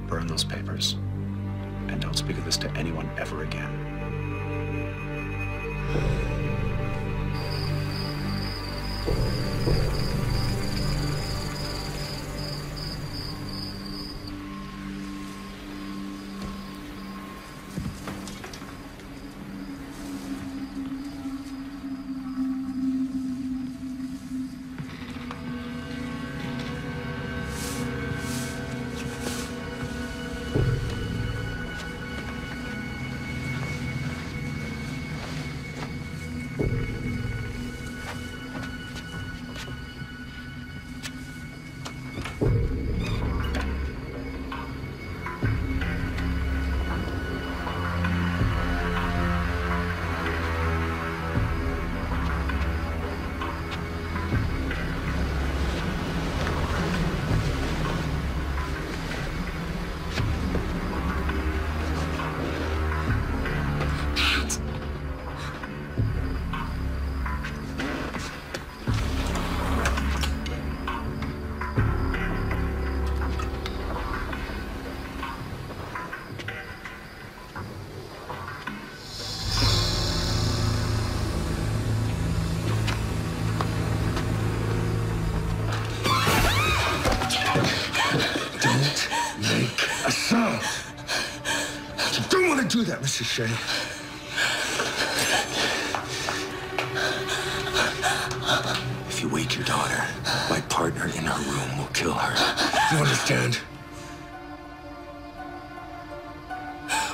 burn those papers. And don't speak of this to anyone ever again. Do that, Mrs. Shea. If you wake your daughter, my partner in her room will kill her. You understand?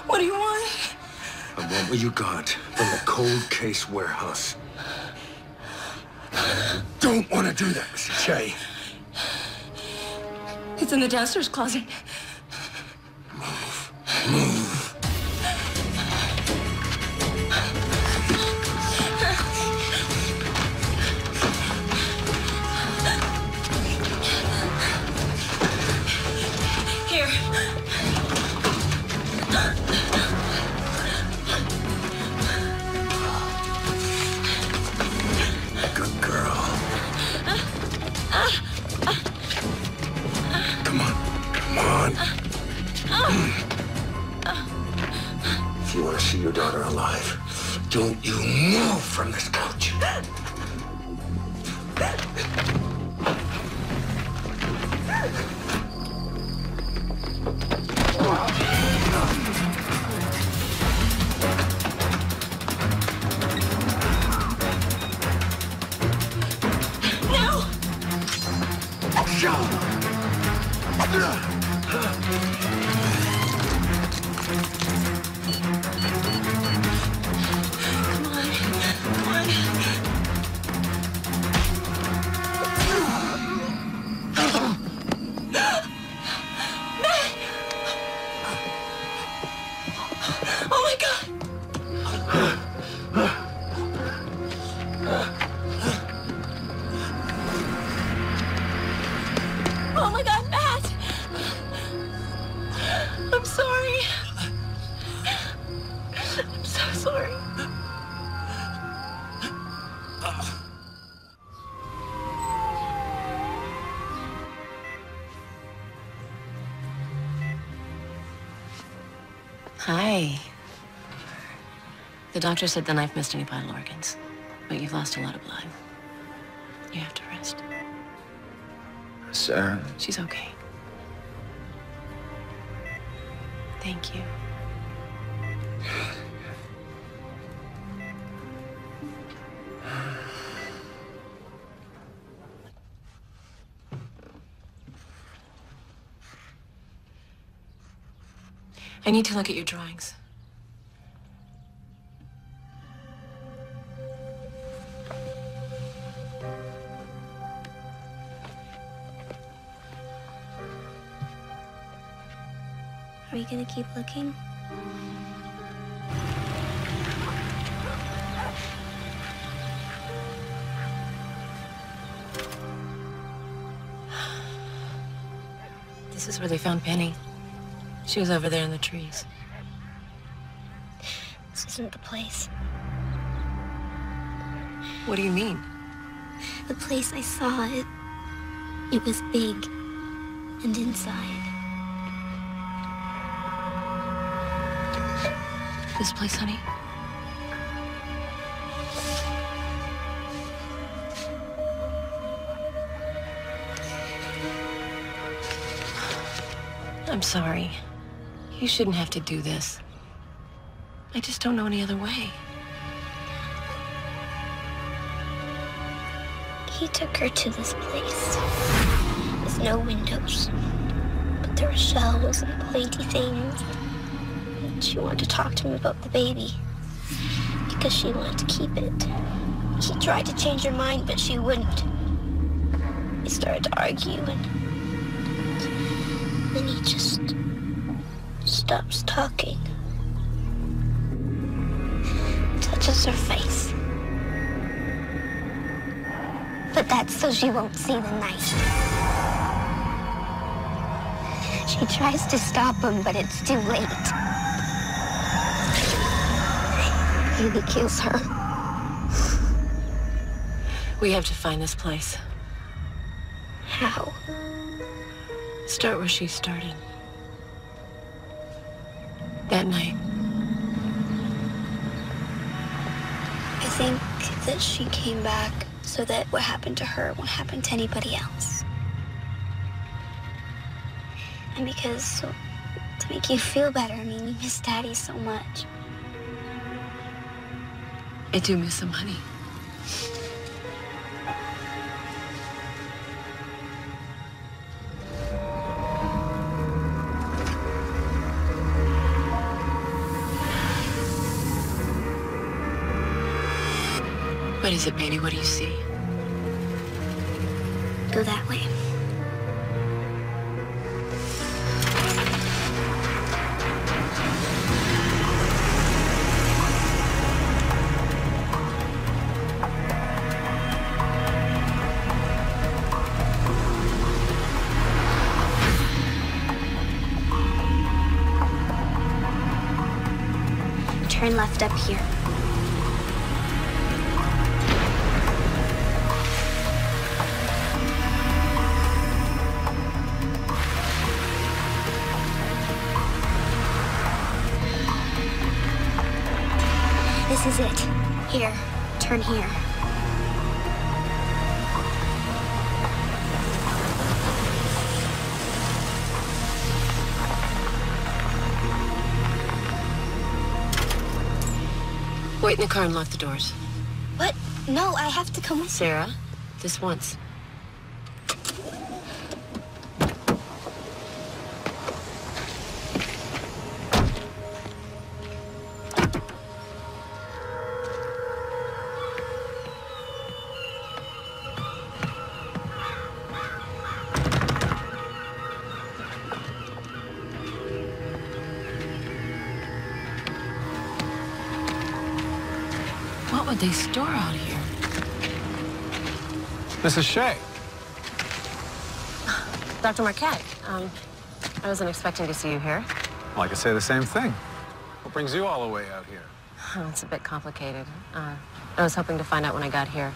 What do you want? I want what you got from the cold case warehouse. You don't want to do that, Mrs. Shea. It's in the downstairs closet. Move. If you want to see your daughter alive, don't you move from this couch. Oh my God, Matt! I'm sorry. I'm so sorry. Hi. The doctor said the knife missed any vital organs, but you've lost a lot of blood. You have to rest. Sarah? She's okay. Thank you. I need to look at your drawings. you gonna keep looking? This is where they found Penny. She was over there in the trees. This isn't the place. What do you mean? The place I saw, it was big and inside. This place, honey? I'm sorry. You shouldn't have to do this. I just don't know any other way. He took her to this place with no windows, but there were shells and pointy things. And she wanted to talk to him about the baby because she wanted to keep it. He tried to change her mind, but she wouldn't. They started to argue, and then he just stops talking. Touches her face. But that's so she won't see the knife. She tries to stop him, but it's too late. And he kills her. We have to find this place. How? Start where she started. That night. I think that she came back so that what happened to her won't happen to anybody else. And because, to make you feel better, I mean, you miss Daddy so much. I do miss him, honey. What is it, baby? What do you see? Go that way. Turn left up here. This is it. Here. Turn here. Wait in the car and lock the doors. What? No, I have to come with Sarah, this once. What would they store out here? Mrs. Shea. Dr. Marquette, I wasn't expecting to see you here. Well, I could say the same thing. What brings you all the way out here? Oh, it's a bit complicated. I was hoping to find out when I got here.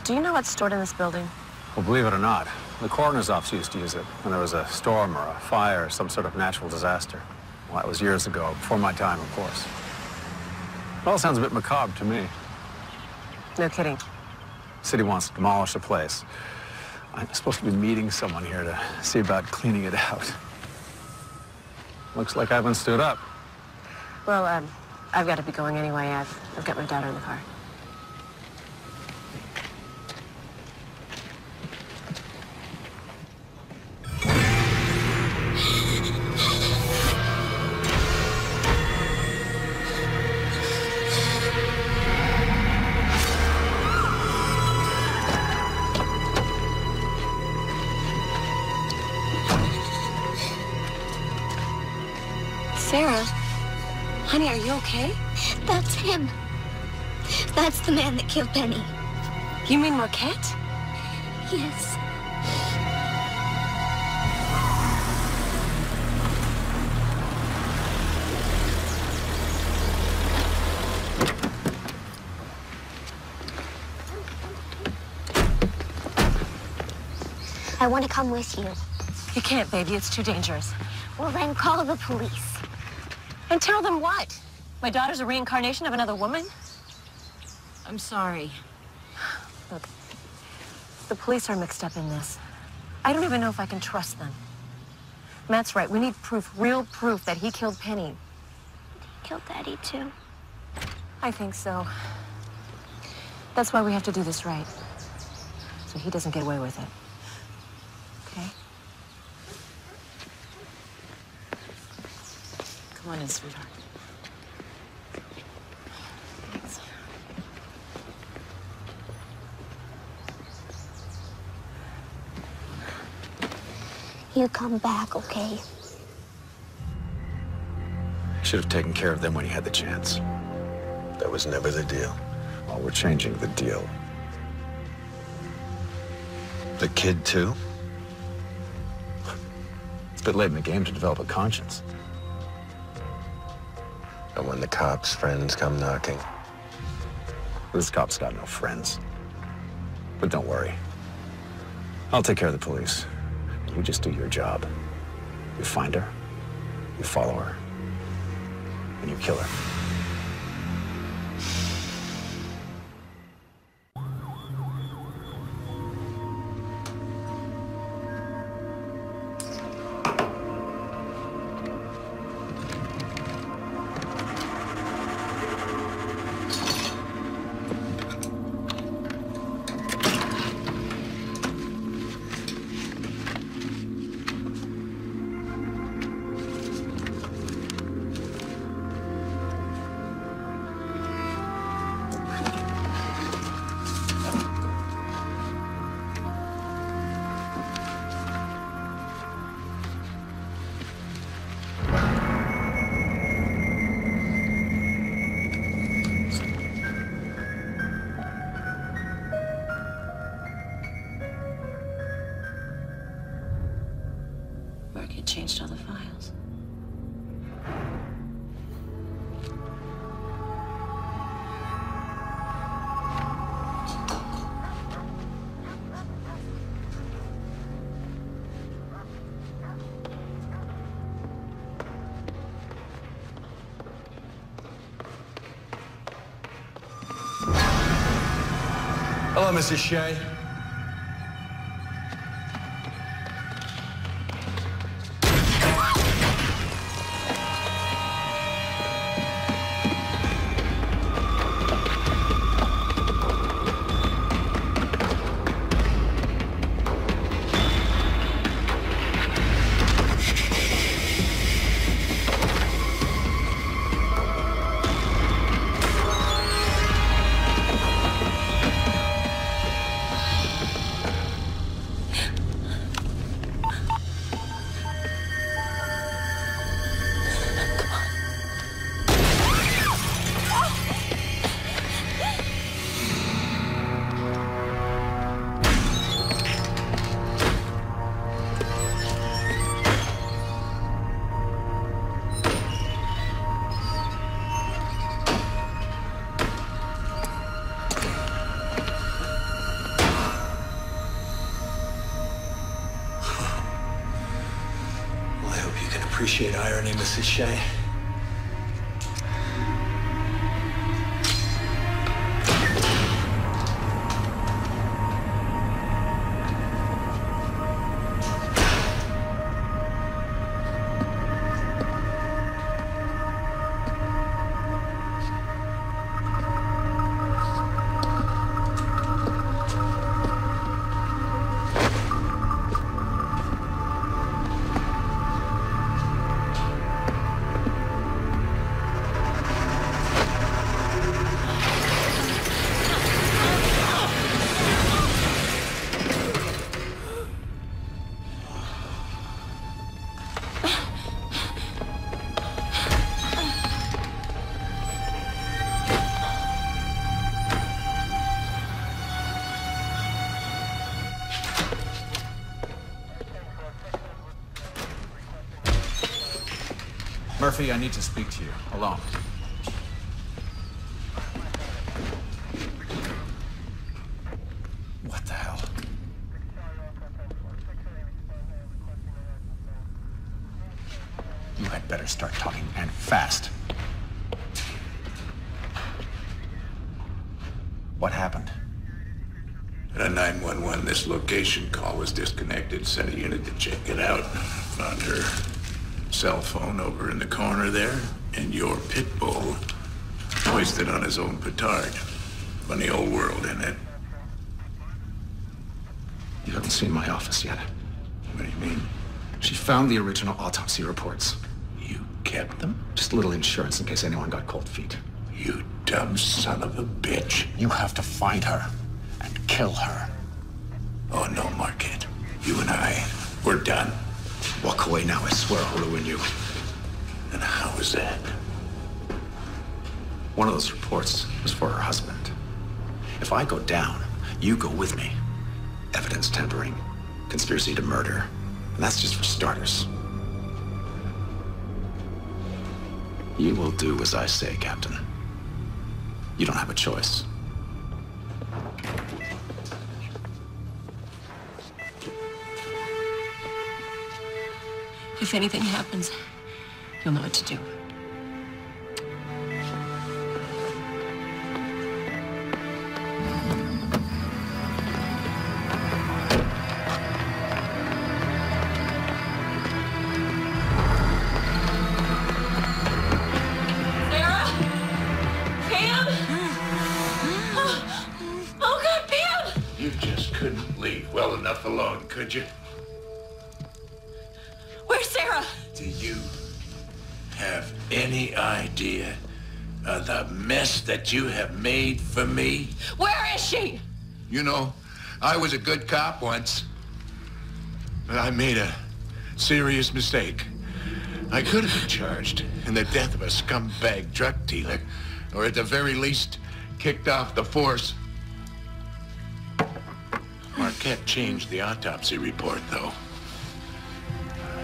Do you know what's stored in this building? Well, believe it or not, the coroner's office used to use it when there was a storm or a fire or some sort of natural disaster. Well, that was years ago, before my time, of course. It all sounds a bit macabre to me. No kidding. The city wants to demolish the place. I'm supposed to be meeting someone here to see about cleaning it out. Looks like I haven't stood up. Well, I've got to be going anyway. I've got my daughter in the car. Honey, are you okay? That's him. That's the man that killed Penny. You mean Marquette? Yes. I want to come with you. You can't, baby. It's too dangerous. Well, then call the police. And tell them what? My daughter's a reincarnation of another woman? I'm sorry. Look, the police are mixed up in this. I don't even know if I can trust them. Matt's right. We need proof, real proof that he killed Penny. He killed Daddy, too. I think so. That's why we have to do this right. So he doesn't get away with it. Okay? Come on in, sweetheart. Thanks. You come back, okay? Should have taken care of them when you had the chance. That was never the deal. Well, we're changing the deal. The kid, too? It's a bit late in the game to develop a conscience. And when the cops' friends come knocking? This cop's got no friends. But don't worry. I'll take care of the police. You just do your job. You find her, you follow her, and you kill her. Marquette changed all the files. Hello, Mrs. Shea. Appreciate irony, Mrs. Shea. Murphy, I need to speak to you. Alone. What the hell? You had better start talking, and fast. What happened? At a 911, this location call was disconnected. Sent a unit to check it out. Found her cell phone over in the corner there, and your pit bull hoisted on his own petard. Funny old world, isn't it? You haven't seen my office yet. What do you mean? She found the original autopsy reports. You kept them? Just a little insurance in case anyone got cold feet. You dumb son of a bitch. You have to find her and kill her. Oh, no, Marquette. You and I, we're done. Walk away now, I swear I'll ruin you. And how is that? One of those reports was for her husband. If I go down, you go with me. Evidence tampering, conspiracy to murder. And that's just for starters. You will do as I say, Captain. You don't have a choice. If anything happens, you'll know what to do. Alone, could you? Where's Sarah? Do you have any idea of the mess that you have made for me? Where is she? You know, I was a good cop once, but I made a serious mistake. I could have been charged in the death of a scumbag drug dealer, or at the very least, kicked off the force. Marquette changed the autopsy report, though.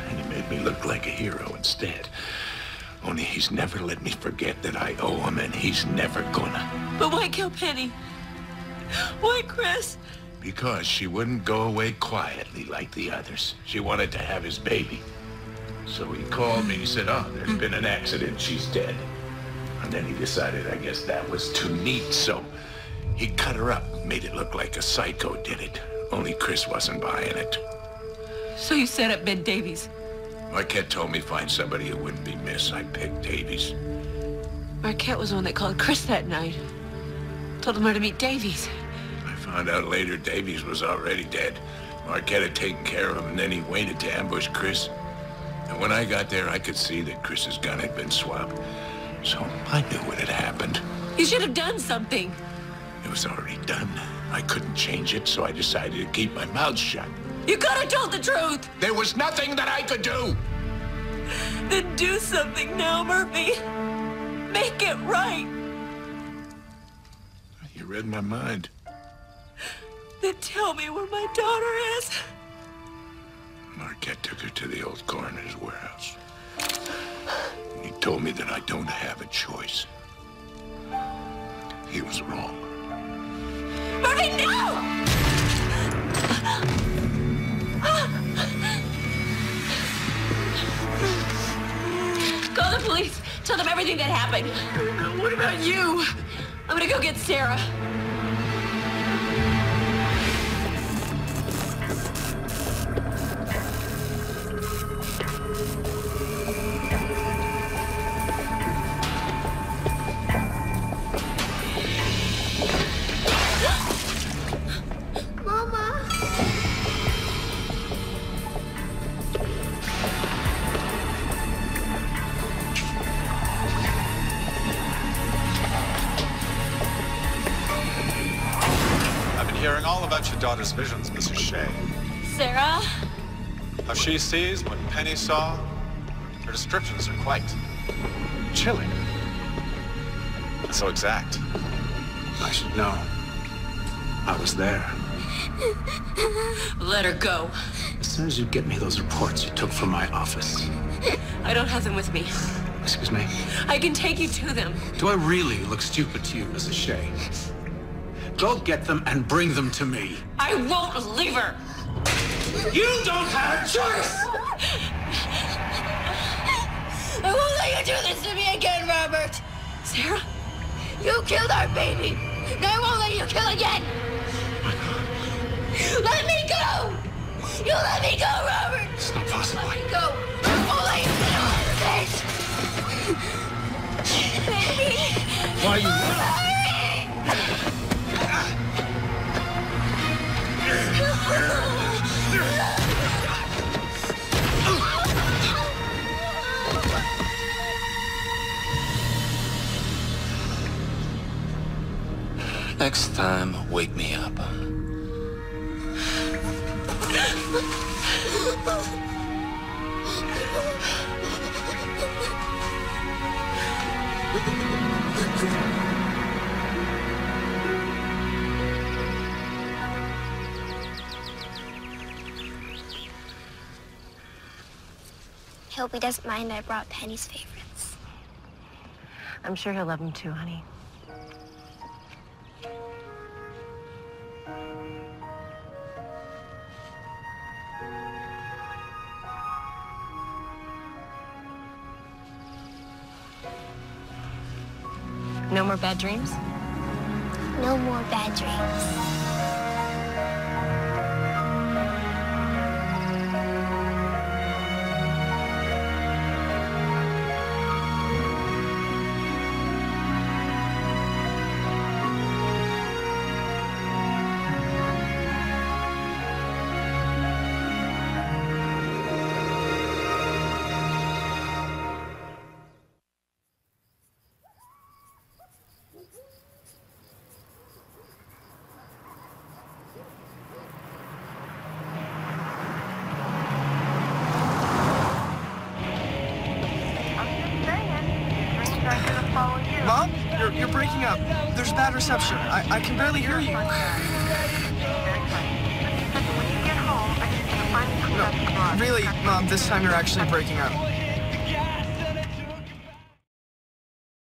And he made me look like a hero instead. Only he's never let me forget that I owe him, and he's never gonna. But why kill Penny? Why Chris? Because she wouldn't go away quietly like the others. She wanted to have his baby. So he called me, he said, oh, there's been an accident, she's dead. And then he decided, I guess that was too neat, so he cut her up, made it look like a psycho did it. Only Chris wasn't buying it. So you set up Ben Davies? Marquette told me find somebody who wouldn't be missed. I picked Davies. Marquette was the one that called Chris that night. Told him where to meet Davies. I found out later Davies was already dead. Marquette had taken care of him, and then he waited to ambush Chris. And when I got there, I could see that Chris's gun had been swapped. So I knew what had happened. You should have done something. It was already done. I couldn't change it, so I decided to keep my mouth shut. You could have told the truth. There was nothing that I could do. Then do something now, Murphy. Make it right. You read my mind. Then tell me where my daughter is. Marquette took her to the old coroner's warehouse. He told me that I don't have a choice. He was wrong. Murphy, no! Call the police. Tell them everything that happened. What about you? I'm gonna go get Sarah. Hearing all about your daughter's visions, Mrs. Shea. Sarah? How she sees what Penny saw. Her descriptions are quite chilling. And so exact. I should know. I was there. Let her go. As soon as you get me those reports you took from my office. I don't have them with me. Excuse me? I can take you to them. Do I really look stupid to you, Mrs. Shea? Go get them and bring them to me. I won't leave her. You don't have a choice! I won't let you do this to me again, Robert. Sarah? You killed our baby. Now I won't let you kill again. Let me go! You let me go, Robert! It's not possible. Let me go! I won't let you do this! Baby! Why are you... Next time, wake me up. I hope he doesn't mind I brought Penny's favorites. I'm sure he'll love them too, honey. No more bad dreams? No more bad dreams. Mom, you're breaking up. There's bad reception. I can barely hear you. No, really, Mom, this time you're actually breaking up.